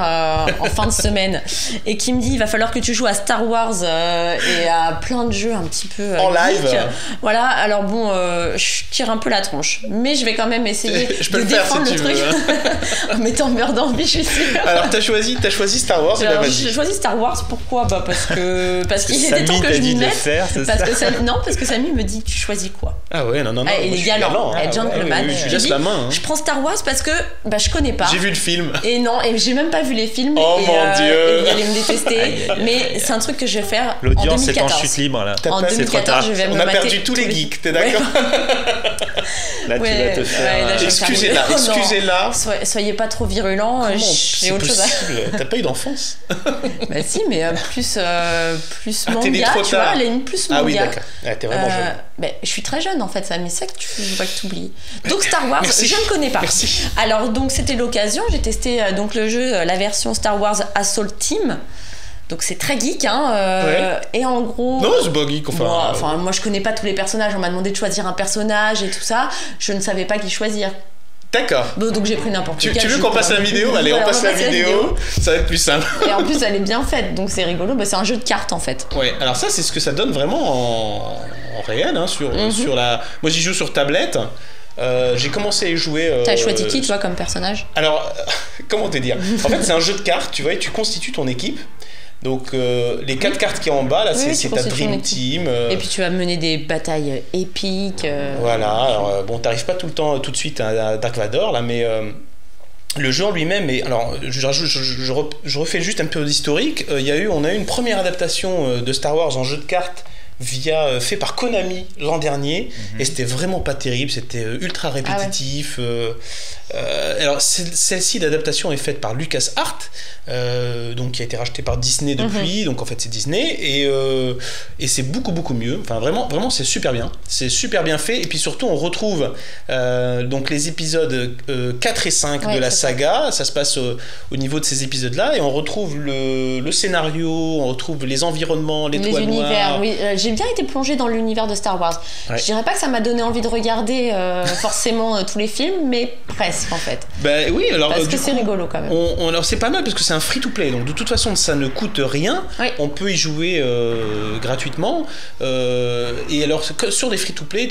en fin de semaine et qui me dit il va falloir que tu joues à Star Wars et à plein de jeux un petit peu en live. Voilà, alors bon, je tire un peu la tronche, mais je vais quand même essayer de défendre le truc en mettant beurre dans le bif, je suis sûre. Alors t'as choisi Star Wars. Alors, j'ai choisi Star Wars, pourquoi ? Parce qu'il était temps que je m'y mette. Parce que Samy me dit tu choisis quoi ? Ah ouais, non. Il est galant, gentleman. Je laisse la main. Je prends Star Wars parce que je connais pas. J'ai vu le film. Et j'ai même pas vu les films. Oh mon Dieu. Et vous allez me détester. Mais c'est un truc que je vais faire en 2014. L'audience est en chute libre là. En 2014, je vais me On a perdu tous les geeks, t'es d'accord ? Là, tu vas te faire. Excusez-la. Soyez pas trop virulents. J'ai autre chose à. T'as pas eu d'enfance ? Bah si, mais plus manga, tu vois, elle est plus manga. Ah oui, d'accord. T'es vraiment jeune. Je suis très jeune en fait, ça, mais c'est ça que je veux pas que tu oublies. Donc Star Wars, Merci. je ne connais pas. Merci. Alors donc c'était l'occasion, j'ai testé donc le jeu, la version Star Wars Assault Team. Donc c'est très geek, hein. Et en gros. Non, c'est pas geek. Moi je connais pas tous les personnages. On m'a demandé de choisir un personnage et tout ça. Je ne savais pas qui choisir. D'accord. Bon, donc j'ai pris n'importe Tu quel veux jeu, qu'on passe quoi. la vidéo? Allez, on passe la vidéo. Ça va être plus simple. Et en plus, elle est bien faite, donc c'est rigolo. Bah, c'est un jeu de cartes en fait. Ouais, alors ça, c'est ce que ça donne vraiment en réel, hein, sur la... Moi, j'y joue sur tablette. J'ai commencé à y jouer... T'as choisi qui, toi, comme personnage? Alors, comment te dire? En fait, c'est un jeu de cartes, tu vois, et tu constitues ton équipe. Donc, les 4 cartes qui sont en bas, là, c'est ta Dream Team. Et puis, tu vas mener des batailles épiques. Voilà, alors, bon, t'arrives pas tout le temps, tout de suite à Dark Vador, là, mais... le jeu en lui-même, alors je refais juste un peu d'historique. On a eu une première adaptation de Star Wars en jeu de cartes fait par Konami l'an dernier, et c'était vraiment pas terrible, c'était ultra répétitif. Alors celle-ci, l'adaptation est faite par LucasArts, donc qui a été racheté par Disney depuis, donc en fait c'est Disney, et c'est beaucoup mieux. Enfin vraiment c'est super bien fait, et puis surtout on retrouve donc les épisodes 4 et 5 de la saga. Ça se passe au niveau de ces épisodes là, et on retrouve le scénario, on retrouve les environnements, les toiles univers. noires. Oui, j'ai bien été plongée dans l'univers de Star Wars. Je dirais pas que ça m'a donné envie de regarder forcément tous les films, mais presque en fait. Ben oui, alors parce que c'est rigolo quand même. Alors c'est pas mal parce que c'est un free-to-play, donc de toute façon ça ne coûte rien. On peut y jouer gratuitement. Et alors sur des free-to-play,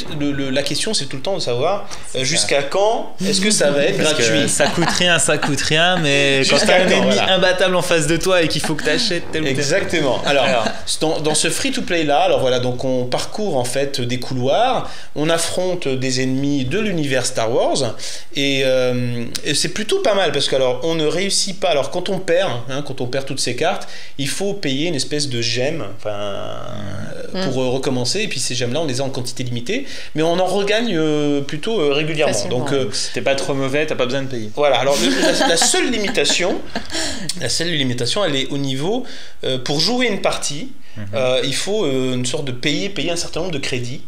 la question c'est tout le temps de savoir jusqu'à quand est-ce que ça va être gratuit. Ça coûte rien, mais quand t'as un ennemi imbattable en face de toi et qu'il faut que t'achètes tel ou tel. Exactement. Alors dans ce free-to-play là, alors voilà, donc on parcourt en fait des couloirs, on affronte des ennemis de l'univers Star Wars, et c'est plutôt pas mal parce que alors on ne réussit pas. Alors quand on perd toutes ces cartes, il faut payer une espèce de gemme, pour recommencer. Et puis ces gemmes là, on les a en quantité limitée, mais on en regagne plutôt régulièrement. Facilement. Donc si t'es pas trop mauvais, t'as pas besoin de payer. Voilà. Alors la seule limitation, elle est au niveau pour jouer une partie. Il faut une sorte de payer un certain nombre de crédits,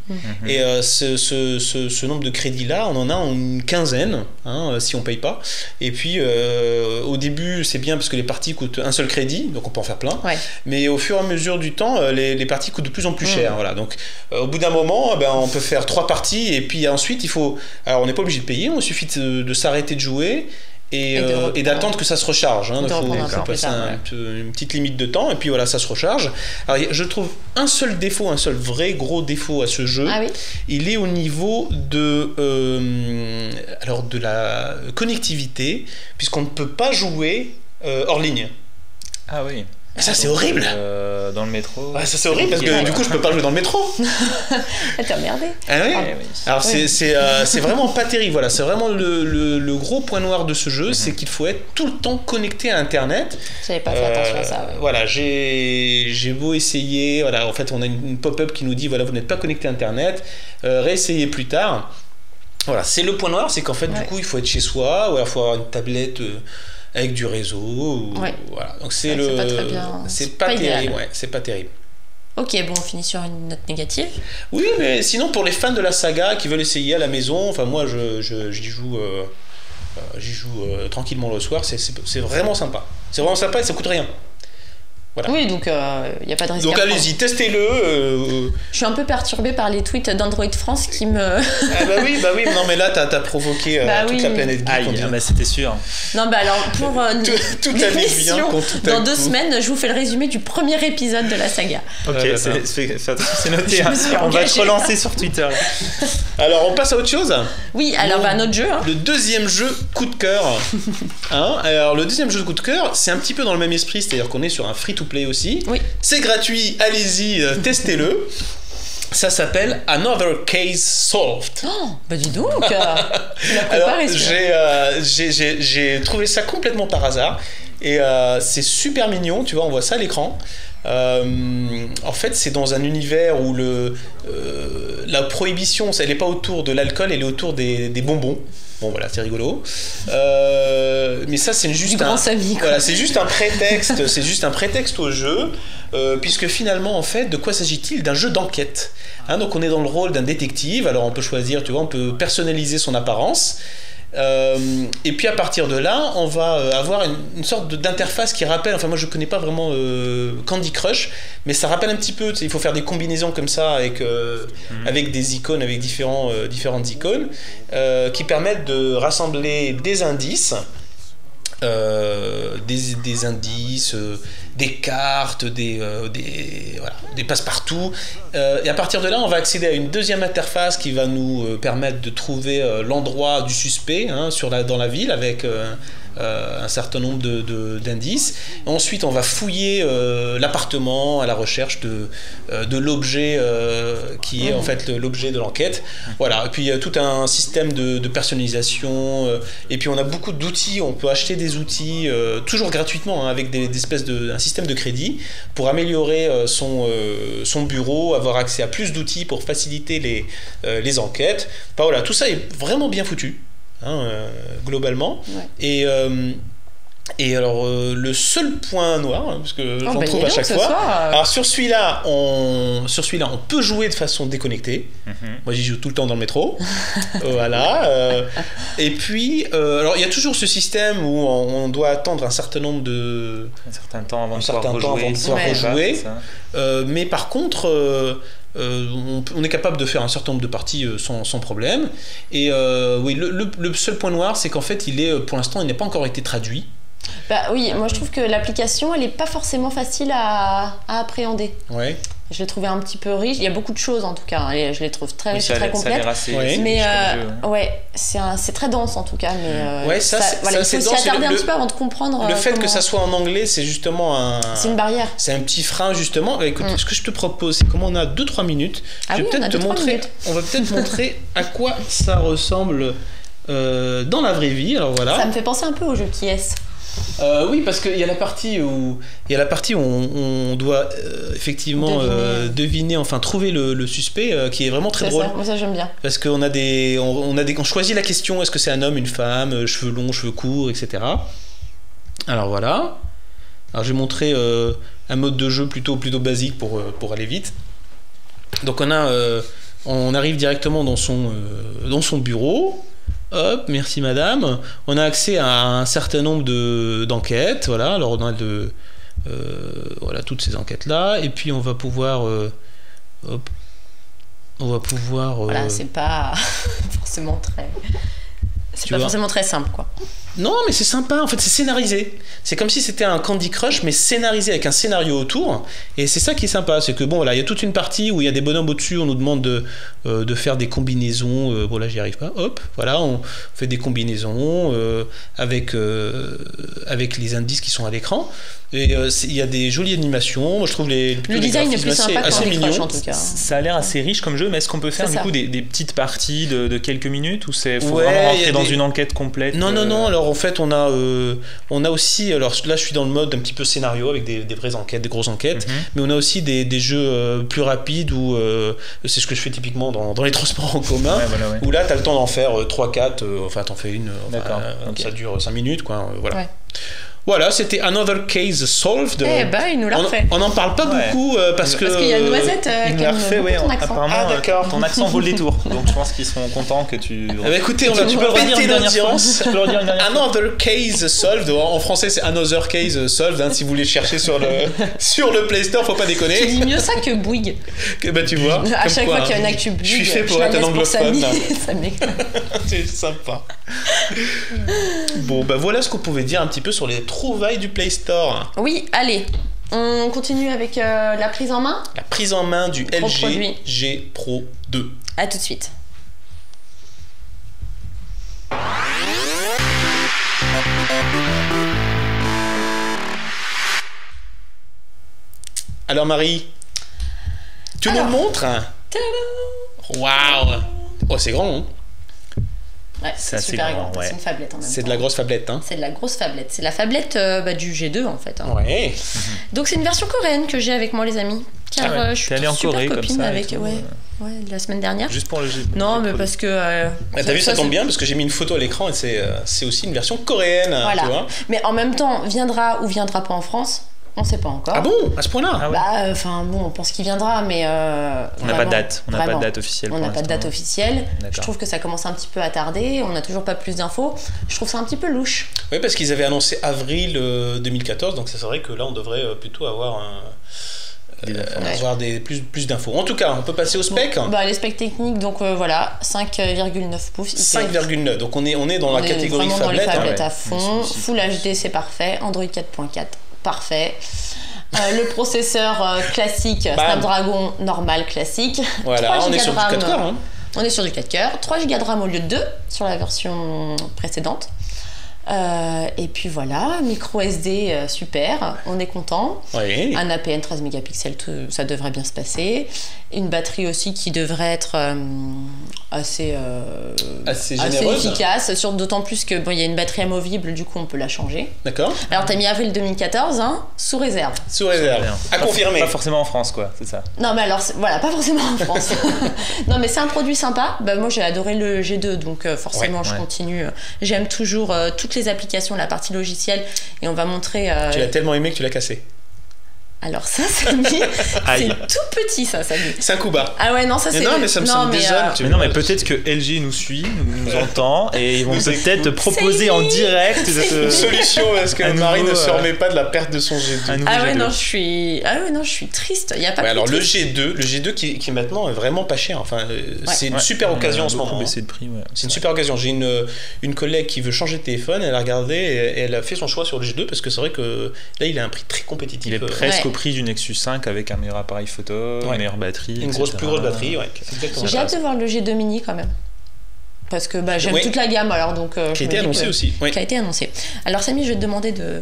et ce nombre de crédits là, on en a une quinzaine, si on paye pas. Et puis au début c'est bien parce que les parties coûtent un seul crédit, donc on peut en faire plein, mais au fur et à mesure du temps les parties coûtent de plus en plus cher. Voilà. Donc au bout d'un moment, on peut faire 3 parties, et puis ensuite alors on n'est pas obligé de payer, il suffit de s'arrêter de jouer et d'attendre que ça se recharge. Il faut passer une petite limite de temps, et puis voilà, ça se recharge. Alors je trouve un seul vrai gros défaut à ce jeu. Il est au niveau de la connectivité, puisqu'on ne peut pas jouer hors ligne. Ah oui. Ça c'est horrible. Dans le métro. Ça c'est horrible parce que du coup je peux pas jouer dans le métro. T'as merdé. Alors c'est vraiment pas terrible. Voilà, c'est vraiment le gros point noir de ce jeu, c'est qu'il faut être tout le temps connecté à Internet. J'avais pas fait attention à ça. Voilà, j'ai beau essayer. Voilà, en fait on a une pop-up qui nous dit voilà, vous n'êtes pas connecté à Internet. Réessayez plus tard. Voilà, c'est le point noir, c'est qu'en fait du coup il faut être chez soi, ou il faut avoir une tablette avec du réseau, voilà. Donc c'est pas très bien. C'est pas terrible, c'est pas terrible. Ok, bon, on finit sur une note négative. Oui, mais sinon pour les fans de la saga qui veulent essayer à la maison, enfin moi j'y joue tranquillement le soir, c'est vraiment sympa. C'est vraiment sympa et ça coûte rien. Voilà. Oui, donc il n'y a pas de risque. Donc allez-y, testez-le. Je suis un peu perturbée par les tweets d'Android France qui me... bah oui, non mais là t'as provoqué toute la planète geek. C'était sûr. Non, alors pour toute l'émission, dans 2 semaines, je vous fais le résumé du premier épisode de la saga. Ok, c'est noté. On va te relancer sur Twitter. Alors on passe à autre chose. Oui, alors un autre jeu. Le deuxième jeu coup de cœur. Alors le deuxième jeu coup de cœur, c'est un petit peu dans le même esprit, c'est-à-dire qu'on est sur un free-to-play aussi. C'est gratuit, allez-y, testez-le. Ça s'appelle Another Case Solved. Oh, bah dis donc, tu l'as préparé. Alors, j'ai trouvé ça complètement par hasard, et c'est super mignon, tu vois, on voit ça à l'écran. En fait, c'est dans un univers où la prohibition, elle n'est pas autour de l'alcool, elle est autour des bonbons. Bon voilà, c'est rigolo. Mais ça c'est juste c'est juste un prétexte, c'est juste un prétexte au jeu, puisque finalement en fait, de quoi s'agit-il? D'un jeu d'enquête. Donc on est dans le rôle d'un détective. Alors on peut choisir, tu vois, on peut personnaliser son apparence. Et puis à partir de là, on va avoir une sorte d'interface qui rappelle, enfin moi je connais pas vraiment Candy Crush, mais ça rappelle un petit peu, il faut faire des combinaisons comme ça avec des icônes, avec différentes icônes, qui permettent de rassembler des indices, des cartes, des passe-partout. Et à partir de là, on va accéder à une deuxième interface qui va nous permettre de trouver l'endroit du suspect dans la ville avec un certain nombre d'indices. Ensuite, on va fouiller l'appartement à la recherche de l'objet qui est en fait l'objet de l'enquête. Voilà. Et puis il y a tout un système de personnalisation. Et puis on a beaucoup d'outils. On peut acheter des outils toujours gratuitement avec un système de crédit pour améliorer son bureau, avoir accès à plus d'outils pour faciliter les enquêtes. Enfin, voilà, tout ça est vraiment bien foutu. Globalement. Ouais. Et alors, le seul point noir, parce que j'en trouve à chaque fois. Alors, sur celui-là, on peut jouer de façon déconnectée. Moi, j'y joue tout le temps dans le métro. Voilà. Et puis, alors, il y a toujours ce système où on doit attendre un certain temps avant de pouvoir rejouer. Mais par contre. On est capable de faire un certain nombre de parties sans problème. Et oui, le seul point noir, c'est qu'en fait, pour l'instant, il n'a pas encore été traduit. Bah oui, moi je trouve que l'application, elle n'est pas forcément facile à appréhender. Ouais. Je l'ai trouvé un petit peu riche. Il y a beaucoup de choses en tout cas. Je les trouve très riches, très complètes. Mais ouais, c'est très dense en tout cas. Mais ouais, il faut s'y attarder un petit peu avant de soit. Le fait que ça soit en anglais, c'est justement c'est une barrière. C'est un petit frein justement. Écoute, ce que je te propose, c'est comme on a 2-3 minutes, on va peut-être montrer à quoi ça ressemble dans la vraie vie. Alors voilà. Ça me fait penser un peu au jeu Qui est-ce. Oui, parce qu'il y a la partie où on doit effectivement deviner, enfin trouver le suspect, qui est vraiment très drôle. Ça j'aime bien. Parce qu'on on choisit la question, est-ce que c'est un homme, une femme, cheveux longs, cheveux courts, etc. Alors voilà. Alors j'ai montré un mode de jeu plutôt basique pour aller vite. Donc on arrive directement dans son bureau. Hop, merci madame. On a accès à un certain nombre d'enquêtes. Voilà, alors on a voilà, toutes ces enquêtes-là. Et puis on va pouvoir... Voilà, c'est pas forcément très... C'est pas forcément très simple, quoi. Non, mais c'est sympa, en fait, c'est scénarisé. C'est comme si c'était un Candy Crush, mais scénarisé avec un scénario autour. Et c'est ça qui est sympa, c'est que bon, voilà, il y a toute une partie où il y a des bonhommes au-dessus, on nous demande de faire des combinaisons. Bon, là, j'y arrive pas. Hop, voilà, on fait des combinaisons avec les indices qui sont à l'écran. Et il y a des jolies animations. Moi, je trouve le design est plus sympa assez mignon. En tout cas. Ça a l'air assez riche comme jeu, mais est-ce qu'on peut faire du coup des petites parties de quelques minutes ou faut vraiment rentrer dans une enquête complète? Non. Alors en fait, on a aussi. Alors là, je suis dans le mode un petit peu scénario avec des vraies enquêtes, des grosses enquêtes. Mais on a aussi des jeux plus rapides où c'est ce que je fais typiquement dans les transports en commun. Où là, tu as le temps d'en faire 3-4. Enfin, t'en fais une. Ça dure 5 minutes, quoi. Voilà. Ouais. Voilà, c'était Another Case Solved. Eh ben, il nous l'a refait. On n'en parle pas beaucoup parce qu'il y a Noisette qui a refait, ton accent. Apparemment, d'accord. Ton accent vaut les tours. Donc je pense qu'ils seront contents que tu... écoutez, tu peux péter l'audience. Another Case Solved. En français, c'est Another Case Solved. Si vous voulez chercher sur le Play Store, faut pas déconner. Tu dis mieux ça que Bouygues. Bah tu vois. À chaque fois qu'il y a un actu Bouygues, je suis fait pour être un anglophone. Ça m'écoute. C'est sympa. Bon, bah voilà ce qu'on pouvait dire un petit peu sur les trouvailles du Play Store. Oui, allez, on continue avec la prise en main. La prise en main du LG G Pro 2. À tout de suite. Alors Marie, tu nous le montres? Waouh! Oh, c'est grand, hein? Ouais, c'est super grand. Ouais. C'est une phablette en même temps. C'est de la grosse phablette, hein? C'est de la grosse phablette. C'est la phablette du G2 en fait. Hein. Ouais. Donc c'est une version coréenne que j'ai avec moi, les amis. Car je suis super Corée, copine comme ça, avec la semaine dernière. Juste pour le G2. Non, mais parce que. T'as vu, ça tombe bien parce que j'ai mis une photo à l'écran et c'est aussi une version coréenne. Voilà. Tu vois. Mais en même temps, viendra ou viendra pas en France. On sait pas encore. Ah bon, à ce point-là? Ah ouais. Bah, enfin bon, on pense qu'il viendra, mais On n'a pas de date. On n'a pas de date officielle. On n'a pas de date officielle. D'accord. Je trouve que ça commence un petit peu à tarder. On n'a toujours pas plus d'infos. Je trouve ça un petit peu louche. Oui, parce qu'ils avaient annoncé avril 2014, donc c'est vrai que là, on devrait plutôt avoir plus d'infos. En tout cas, on peut passer au spec. Bah, les specs techniques, donc voilà, 5,9 pouces. 5,9, donc on est dans la catégorie vraiment phablette. Dans les phablettes ouais. à fond. Full HD, c'est parfait. Android 4.4, parfait. Le processeur classique, Snapdragon normal classique. Voilà, on est sur du 4 cores. Hein. On est sur du 4 cœurs. 3 Go de RAM au lieu de 2 sur la version précédente. Et puis voilà, micro SD super, on est content. Oui. Un APN 13 mégapixels, ça devrait bien se passer. Une batterie aussi qui devrait être assez généreuse. efficace, d'autant plus que il y a une batterie amovible, du coup on peut la changer. D'accord. Alors t'as mis avril 2014, hein, sous réserve. Sous réserve. À confirmer. Pas forcément en France, quoi, c'est ça. Non mais alors voilà, pas forcément en France. Non mais c'est un produit sympa. Moi j'ai adoré le G2, donc forcément je continue. J'aime toujours toutes les applications, la partie logicielle, et on va montrer. Tu l'as tellement aimé que tu l'as cassé. Alors ça, Samy, c'est tout petit ça, Samy. C'est un coup bas. Ah ouais, non, ça c'est... Non, mais ça me désole. Mais peut-être que LG nous suit, nous entend, et ils vont peut-être proposer en direct une solution parce que Marie ne se remet pas de la perte de son G2. Ah ouais, non, je suis triste. Il y a pas. Alors le G2 qui maintenant est vraiment pas cher. Enfin, c'est une super occasion en ce moment. Baisser de prix, c'est une super occasion. J'ai une collègue qui veut changer de téléphone, elle a regardé et elle a fait son choix sur le G2 parce que c'est vrai que là il a un prix très compétitif. Il est presque au prix du Nexus 5 avec un meilleur appareil photo, une meilleure batterie, une plus grosse batterie. J'ai hâte de voir le G2 mini quand même. Parce que j'aime toute la gamme, alors donc... qui a été annoncé aussi. Qui a été annoncé. Alors Samy, je vais te demander de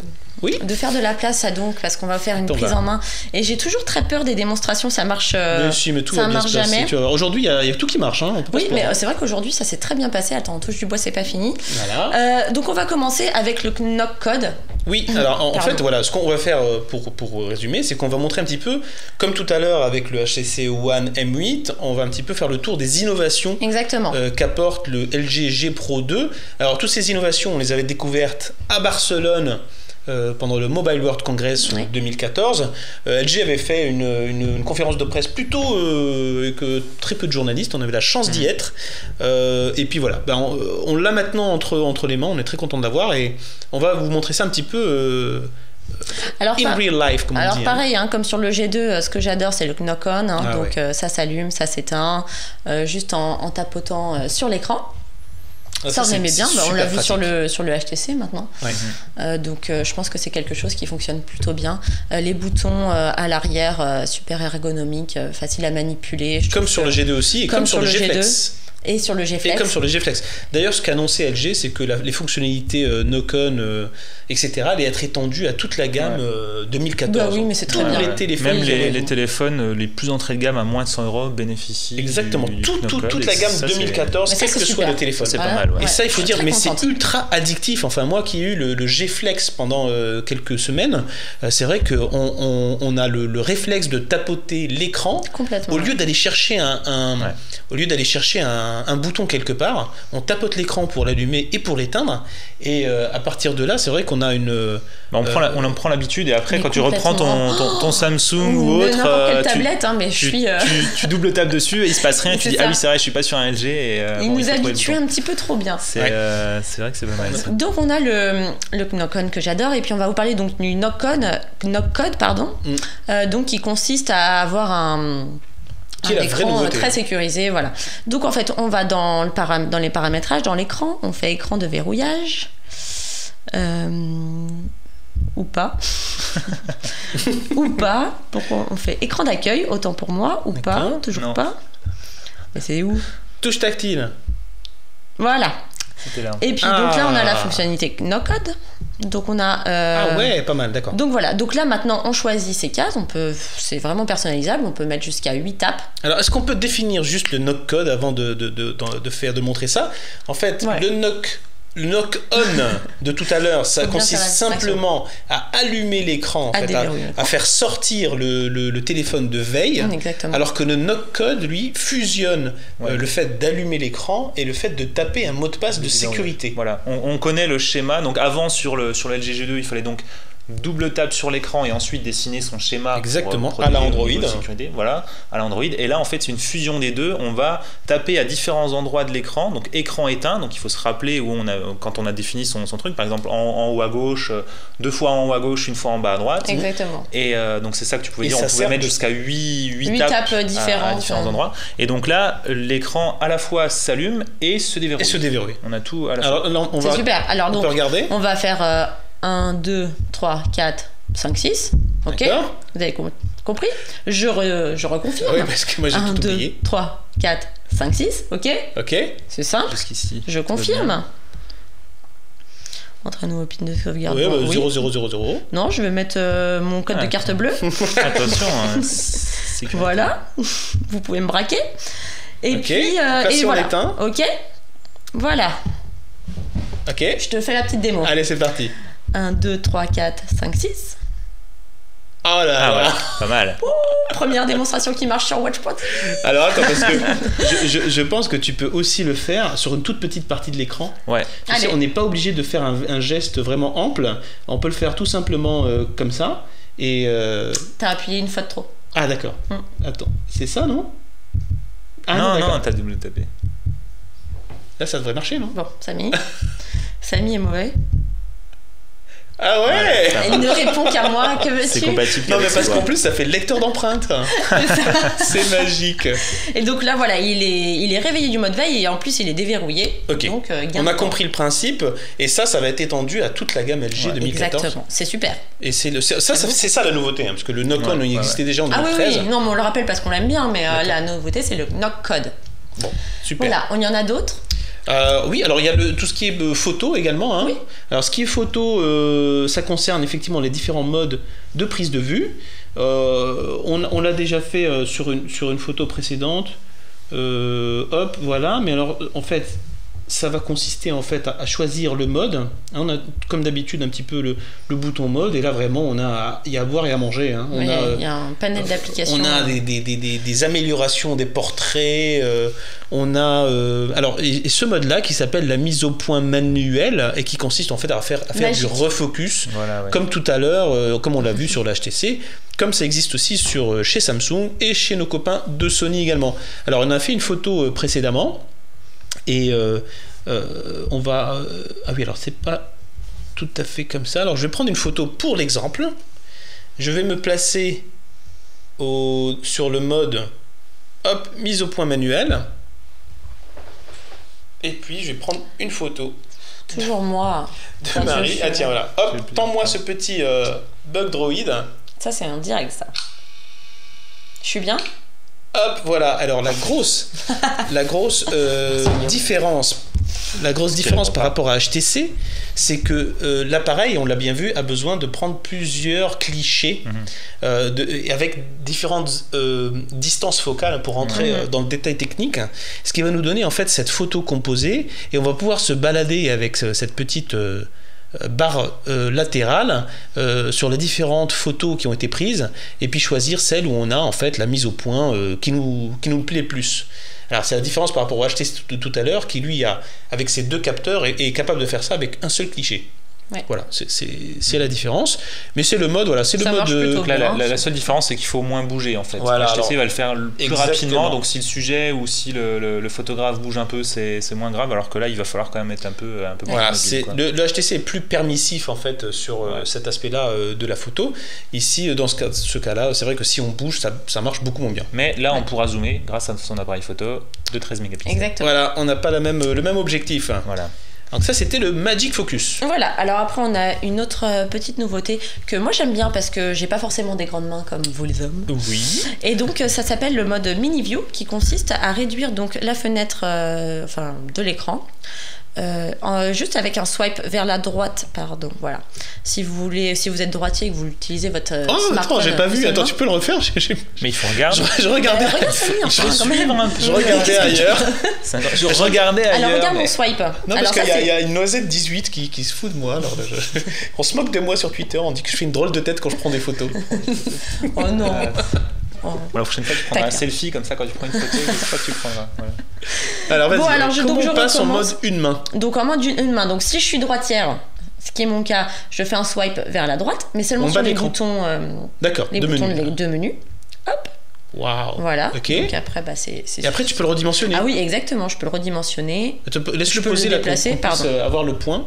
faire de la place à donc, parce qu'on va faire une prise en main. Et j'ai toujours très peur des démonstrations, ça marche, ça marche jamais. Aujourd'hui, il y a tout qui marche. Hein, mais c'est vrai qu'aujourd'hui, ça s'est très bien passé. Attends, on touche du bois, c'est pas fini. Voilà. Donc on va commencer avec le Knock Code. Oui, alors en fait, voilà, ce qu'on va faire pour résumer, c'est qu'on va montrer un petit peu, comme tout à l'heure avec le HTC One M8, on va un petit peu faire le tour des innovations qu'apporte le LG G Pro 2. Alors toutes ces innovations, on les avait découvertes à Barcelone pendant le Mobile World Congress 2014. LG avait fait une conférence de presse plutôt avec très peu de journalistes, on avait la chance d'y être. Et puis voilà, on l'a maintenant entre les mains, on est très content de l'avoir et on va vous montrer ça un petit peu in real life, comme on dit. Alors pareil, comme sur le G2, ce que j'adore c'est le knock-on, donc ça s'allume, ça s'éteint, juste en tapotant sur l'écran. Ça on aimait bien, on l'a vu sur le HTC maintenant. Donc je pense que c'est quelque chose qui fonctionne plutôt bien. Les boutons à l'arrière, super ergonomiques, faciles à manipuler. Comme sur le G2 aussi, et comme sur le G-Flex. Et sur le G-Flex. Et comme sur le G-Flex. D'ailleurs, ce qu'a annoncé LG, c'est que les fonctionnalités knock-on, etc., allaient être étendues à toute la gamme 2014. Bah oui, mais c'est très bien. Les téléphones, même les téléphones les plus entrée de gamme à moins de 100 € bénéficient. Exactement. Toute la gamme 2014, quel que soit le téléphone. C'est pas mal. Et ça, il faut dire, mais c'est ultra addictif. Enfin, moi qui ai eu le G-Flex pendant quelques semaines, c'est vrai qu'on a le réflexe de tapoter l'écran au lieu d'aller chercher un bouton quelque part, on tapote l'écran pour l'allumer et pour l'éteindre, et à partir de là, c'est vrai qu'on a on prend l'habitude, et après quand tu reprends ton Samsung ou autre, n'importe quelle tablette, mais tu double tapes dessus et il se passe rien, et tu dis ah oui c'est vrai, je suis pas sur un LG, et il nous habitue un petit peu trop bien. C'est vrai que c'est pas mal ça. Donc on a le knock-on que j'adore, et puis on va vous parler donc du knock-code, donc qui consiste à avoir un écran très sécurisé, voilà. Donc en fait, on va dans les paramétrages, dans l'écran, on fait écran de verrouillage, ou pas, Pourquoi on fait écran d'accueil, autant pour moi, ou pas, toujours pas. Mais c'est où? Touche tactile. Voilà. Et puis donc là on a la fonctionnalité knock-code. Donc on a pas mal, d'accord. Donc voilà, donc là maintenant on choisit ces cases, c'est vraiment personnalisable, on peut mettre jusqu'à 8 tapes. Alors est-ce qu'on peut définir juste le knock-code avant de montrer ça? En fait, le knock-on de tout à l'heure, ça consiste simplement à allumer l'écran, à faire sortir le téléphone de veille, alors que le knock-code, lui, fusionne le fait d'allumer l'écran et le fait de taper un mot de passe de sécurité. Voilà, on connaît le schéma. Donc avant, sur le LG G2, il fallait donc double tape sur l'écran et ensuite dessiner son schéma. Exactement, pour à la protéger Android. au niveau de sécurité. Voilà, à l'Android. Et là, en fait, c'est une fusion des deux. On va taper à différents endroits de l'écran, donc écran éteint. Donc il faut se rappeler quand on a défini son truc, par exemple en haut à gauche, 2 fois en haut à gauche, 1 fois en bas à droite. Exactement. Et donc c'est ça que tu pouvais Et dire. ça On pouvait sert mettre de- jusqu'à 8 tapes à différentes. différents endroits. Et donc là, l'écran à la fois s'allume et se déverrouille. Et se déverrouille. On a tout à la fois. Alors là, on C'est va... super. Alors On donc, peut regarder. on va faire 1, 2, 3, 4, 5, 6. Ok. D'accord. Vous avez compris? Je reconfirme. Oui, parce que moi j'ai 1, tout 2, oublié. 3, 4, 5, 6. Ok. Ok. C'est simple. Jusqu'ici. Je tout va bien. confirme. Entraîne-nous au pin de sauvegarde. Ouais, Oui. 0000. Non, je vais mettre mon code de carte bleue. Attention, sécurité. Voilà. Vous pouvez me braquer. Et Ok. puis, Là, et si on voilà. l'éteint. Ok. Voilà. Ok. Je te fais la petite démo. Allez, c'est parti. 1, 2, 3, 4, 5, 6. Oh là Ah là. ouais, pas mal. Première démonstration qui marche sur Watchpoint. Alors attends, parce que je pense que tu peux aussi le faire sur une toute petite partie de l'écran. Ouais. Tu sais, Allez. on n'est pas obligé de faire un geste vraiment ample. On peut le faire tout simplement comme ça. Et T'as appuyé une fois de trop. ah d'accord. Attends, c'est ça non? Ah non, d'accord. t'as double tapé. Là, ça devrait marcher, non? Bon, Samy. Samy est mauvais. Ah ouais. Voilà. Il ne répond qu'à moi. Que C'est veux-tu? compatible. Non mais avec parce ses qu'en doigts. plus ça fait lecteur d'empreintes. C'est magique. Et donc là, voilà, il est réveillé du mode veille et en plus, il est déverrouillé. Ok. Donc, gain On de a temps. compris le principe et ça va être étendu à toute la gamme LG Ouais, 2014. Exactement. C'est super. Et c'est ça la nouveauté, hein, parce que le Knock-On Ouais, il ouais, existait déjà en Ah oui, 2013. oui. Non, mais on le rappelle parce qu'on l'aime bien, mais D'accord. la nouveauté, c'est le Knock Code. Bon, super. Voilà, on y en a d'autres. Oui, alors il y a tout ce qui est photo également. Hein. Oui. Alors ce qui est photo, ça concerne effectivement les différents modes de prise de vue. On l'a déjà fait sur une photo précédente. Hop, voilà. Mais alors en fait, ça va consister en fait à choisir le mode. Hein, on a comme d'habitude un petit peu le bouton mode et là vraiment il y a à boire et à manger. Hein. Oui, il y a un panel d'applications. On a des améliorations des portraits. On a alors et ce mode-là qui s'appelle la mise au point manuelle et qui consiste en fait à faire du Magique. refocus, Voilà, ouais. comme tout à l'heure, comme on l'a vu sur l'HTC. Comme ça existe aussi chez Samsung et chez nos copains de Sony également. Alors on a fait une photo précédemment et on va ah oui alors c'est pas tout à fait comme ça. Alors je vais prendre une photo pour l'exemple. Je vais me placer sur le mode hop mise au point manuel et puis je vais prendre une photo Toujours moi. de Enfin, Marie. je- Ah tiens voilà Je hop vais plus tends-moi faire. ce petit bug droid. Ça, c'est un direct, ça. Je suis bien? Hop, voilà. Alors la grosse différence, par rapport à HTC, c'est que l'appareil, on l'a bien vu, a besoin de prendre plusieurs clichés et avec différentes distances focales pour rentrer dans le détail technique, ce qui va nous donner en fait cette photo composée et on va pouvoir se balader avec cette petite barre latérale sur les différentes photos qui ont été prises et puis choisir celle où on a en fait la mise au point qui nous plaît plus. Alors c'est la différence par rapport au HTC de tout à l'heure qui lui avec ses 2 capteurs est capable de faire ça avec un seul cliché. Ouais. Voilà, c'est la différence. Mais c'est le mode, voilà, c'est le Ça mode. marche plutôt. La seule différence, c'est qu'il faut moins bouger en fait. Voilà, HTC alors, va le faire plus exactement. rapidement, donc si le sujet ou si le photographe bouge un peu, c'est moins grave, alors que là, il va falloir quand même être un peu plus Voilà, mobile, quoi. le HTC est plus permissif en fait sur cet aspect-là de la photo. Ici, dans ce cas-là, c'est vrai que si on bouge, ça marche beaucoup moins bien. Mais là, on pourra zoomer grâce à son appareil photo de 13 mégapixels. Exactement. Voilà, on n'a pas le même objectif. Voilà. Donc ça, c'était le Magic Focus. Voilà, alors après on a une autre petite nouveauté que moi j'aime bien parce que j'ai pas forcément des grandes mains comme vous les hommes. Oui. Et donc ça s'appelle le mode Mini View qui consiste à réduire donc la fenêtre de l'écran juste avec un swipe vers la droite, pardon, voilà. Si vous êtes droitier et que vous utilisez votre Oh, smartphone. attends, j'ai pas vu. seulement. Attends, tu peux le refaire? Mais il faut regarder. Je regardais. Regarde Samy, enfin, quand même. Je regardais ailleurs. Je regardais ailleurs. Alors regarde mais- mon swipe. Non, alors parce ça, qu'il y a une noisette 18 qui se fout de moi. Alors, on se moque de moi sur Twitter, on dit que je fais une drôle de tête quand je prends des photos. Oh non. Bon, la prochaine fois, tu prendras un Tac. selfie comme ça quand tu prends une photo. Je sais pas que tu prendras. Voilà. Alors vas-y, Bon, alors, comment donc, on je passe en recommence. mode une main? Donc en mode une main. Donc si je suis droitière, ce qui est mon cas, je fais un swipe vers la droite, mais seulement En sur bas les d'écran. boutons, D'accord, les deux boutons menus. de menus. Hop, Waouh. voilà. Ok. Donc après, bah, c'est Et après, tu peux le redimensionner. Ah oui, exactement, je peux le redimensionner. Laisse-le Je peux le poser là pour déplacer, qu'on puisse pardon. avoir le point.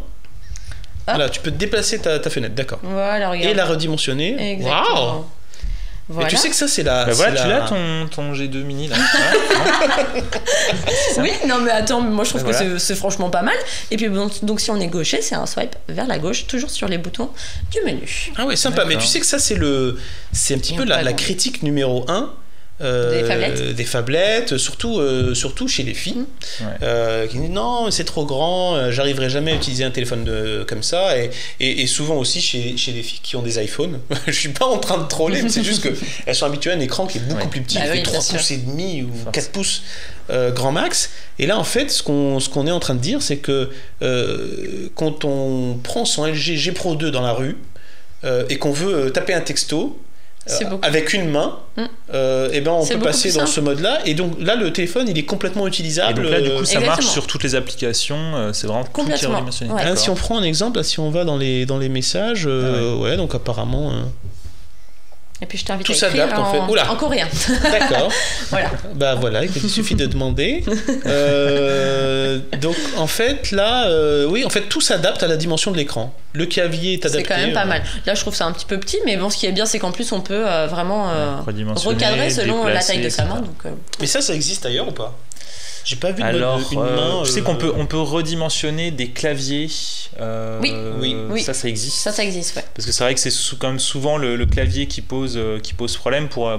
Voilà, tu peux déplacer ta fenêtre, d'accord. Voilà, regarde. Et la redimensionner. Exactement. Waouh. Voilà. Et tu sais que ça, c'est la. Bah voilà, c'est tu la- l'as ton G2 mini là. Oui, non mais attends, moi je trouve Voilà. que c'est franchement pas mal. Et puis donc si on est gaucher, c'est un swipe vers la gauche, toujours sur les boutons du menu. Ah ouais, sympa. Mais D'accord. tu sais que ça, c'est un petit Et peu on la peut critique numéro 1. Des phablettes. surtout chez les filles, Ouais. qui disent non, mais c'est trop grand, j'arriverai jamais à utiliser un téléphone comme ça, et souvent aussi chez les filles qui ont des iPhones. Je suis pas en train de troller, mais c'est juste qu'elles sont habituées à un écran qui est beaucoup Ouais. plus petit, Bah qui oui, fait bien 3 sûr. pouces et demi ou Force. 4 pouces grand max. Et là, en fait, ce qu'on est en train de dire, c'est que quand on prend son LG G Pro 2 dans la rue et qu'on veut taper un texto, C'est beaucoup. avec une main, Mm. et ben on C'est peut beaucoup passer plus dans simple. ce mode-là. Et donc là, le téléphone, il est complètement Et utilisable. donc là, du coup, ça marche Exactement. sur toutes les applications. C'est vraiment tout qui est Complètement. redimensionné. Ouais. Hein, si on prend un exemple, là, si on va dans les messages, ouais, donc apparemment. Et puis je t'invite Tout à écrire s'adapte, en fait. Oula. en coréen. D'accord. Voilà. Bah voilà, il suffit de demander. Donc en fait, là, oui, en fait, tout s'adapte à la dimension de l'écran. Le clavier est adapté. C'est quand même pas mal. Là je trouve ça un petit peu petit, mais bon, ce qui est bien, c'est qu'en plus on peut vraiment Redimensionner, recadrer selon la déplacer, taille de sa main. etc. Donc, Mais ça existe ailleurs ou pas? J'ai pas vu Alors, une main. je sais qu'on peut redimensionner des claviers. Oui. Ça existe. ça existe, ouais. Parce que c'est vrai que c'est quand même souvent le clavier qui pose problème pour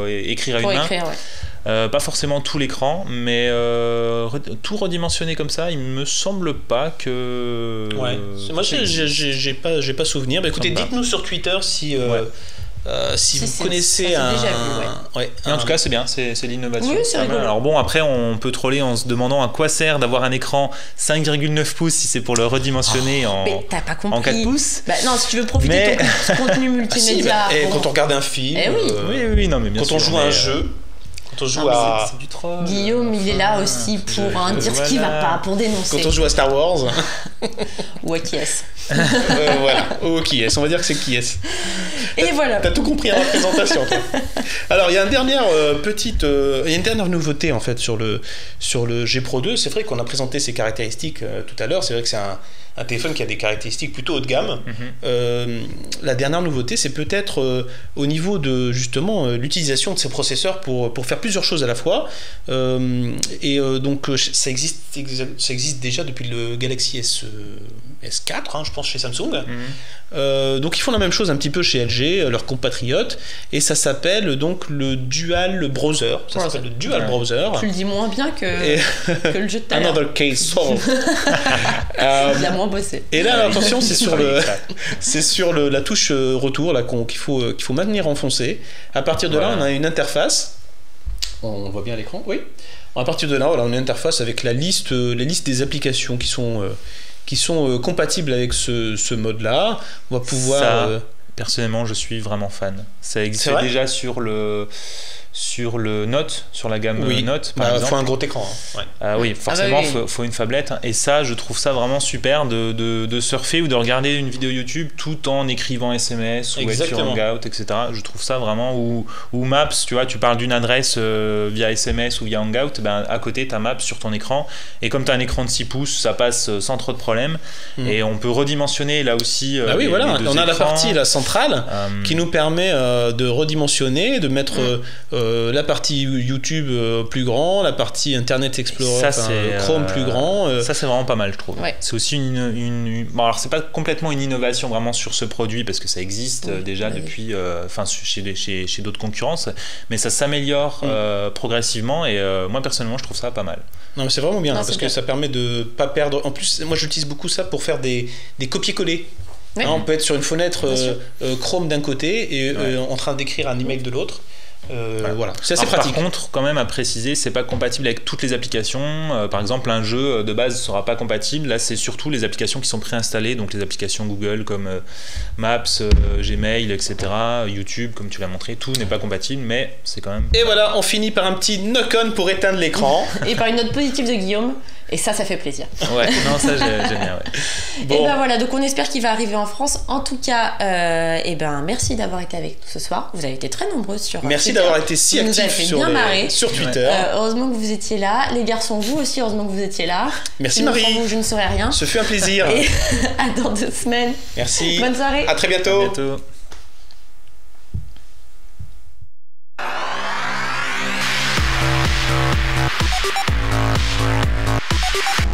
écrire à Pour une main. écrire, ouais. Pas forcément tout l'écran, mais tout redimensionner comme ça, il me semble pas que. Ouais. Moi, j'ai pas souvenir. Bah, écoutez, Sympa. dites-nous sur Twitter si si vous c'est- connaissez ça, c'est un. déjà vu, ouais, Mais en tout cas, c'est bien, c'est l'innovation. Oui, c'est pas mal. rigolo. Alors bon, après, on peut troller en se demandant à quoi sert d'avoir un écran 5,9 pouces si c'est pour le redimensionner Mais t'as pas compris. en 4 pouces. Bah, non, si tu veux profiter Mais- de ton contenu Ah, si, multimédia. bah, bon, quand on regarde un film, Eh oui. Oui, non, mais bien quand sûr. on joue à un mais, jeu, quand on joue Non, mais à. C'est du troll. Guillaume, il est là aussi pour dire ce qui va pas, pour dénoncer. Quand on joue à Star Wars, Ou à qui est-ce. voilà, qui est-ce? On va dire que c'est qui est-ce. Et voilà. T'as tout compris à la présentation, toi. Alors, il y a une dernière il y a une dernière nouveauté en fait sur le G Pro 2. C'est vrai qu'on a présenté ses caractéristiques tout à l'heure. C'est vrai que c'est un téléphone qui a des caractéristiques plutôt haut de gamme. La dernière nouveauté, c'est peut-être au niveau de justement l'utilisation de ces processeurs pour faire plusieurs choses à la fois. Donc ça existe déjà depuis le Galaxy S4, hein, je pense, chez Samsung. Donc ils font la même chose un petit peu chez LG, leurs compatriotes, et ça s'appelle donc le Dual Browser. Ça s'appelle le Dual Browser. Tu le dis moins bien que le jeu de tout à l'heure. Another case solved. Il a moins bossé. Et là, attention, c'est sur la touche retour là qu'il faut maintenir enfoncée. À partir de là, on a une interface. On voit bien l'écran, oui. À partir de là, voilà, on a une interface avec la liste des applications qui sont compatibles avec ce mode-là. On va pouvoir. Personnellement, je suis vraiment fan. Ça existait vrai déjà sur le Note, sur la gamme Note, par exemple. Faut un gros écran. Hein. Ouais. Oui, forcément, oui. faut une phablette. Et ça, je trouve ça vraiment super de surfer ou de regarder une vidéo YouTube tout en écrivant SMS ou être sur Hangout, etc. Je trouve ça vraiment. Ou Maps, tu vois, tu parles d'une adresse via SMS ou via Hangout, ben, à côté, tu as Maps sur ton écran. Et comme tu as un écran de 6 pouces, ça passe sans trop de problèmes. Et on peut redimensionner là aussi. Oui, voilà, les deux on a la écrans. partie centrale qui nous permet de redimensionner, de mettre la partie YouTube plus grand, la partie Internet Explorer, Chrome plus grand. Ça, c'est vraiment pas mal, je trouve. Ouais. C'est aussi bon, alors c'est pas complètement une innovation vraiment sur ce produit parce que ça existe déjà depuis, chez d'autres concurrences, mais ça s'améliore progressivement et moi personnellement, je trouve ça pas mal. Non, mais c'est vraiment bien, Non, parce c'est que bien. ça permet de pas perdre. En plus, moi j'utilise beaucoup ça pour faire des copier-coller. Oui. Hein, on peut être sur une fenêtre Chrome d'un côté et Ouais. en train d'écrire un email de l'autre. Voilà, c'est assez Alors, pratique. Par contre, quand même à préciser, c'est pas compatible avec toutes les applications. Par exemple, un jeu de base sera pas compatible. Là, c'est surtout les applications qui sont préinstallées, donc les applications Google comme Maps, Gmail, etc. YouTube, comme tu l'as montré, tout n'est pas compatible, mais c'est quand même. Et voilà, on finit par un petit knock-on pour éteindre l'écran. Et par une note positive de Guillaume. Et ça fait plaisir. Ouais, non, ça j'aime bien, ouais. Bon. Et ben voilà, donc on espère qu'il va arriver en France. En tout cas, et ben merci d'avoir été avec nous ce soir. Vous avez été très nombreux sur Merci Twitter. d'avoir été si Vous nous avez actifs fait sur, bien marrer. sur Twitter. Heureusement que vous étiez là. Les garçons, vous aussi, heureusement que vous étiez là. Merci Sinon, Marie. sans vous, je ne saurais rien. Ce fut un plaisir. Et à dans 2 semaines. Merci. Bonne soirée. À très À bientôt. bientôt. We'll be right back.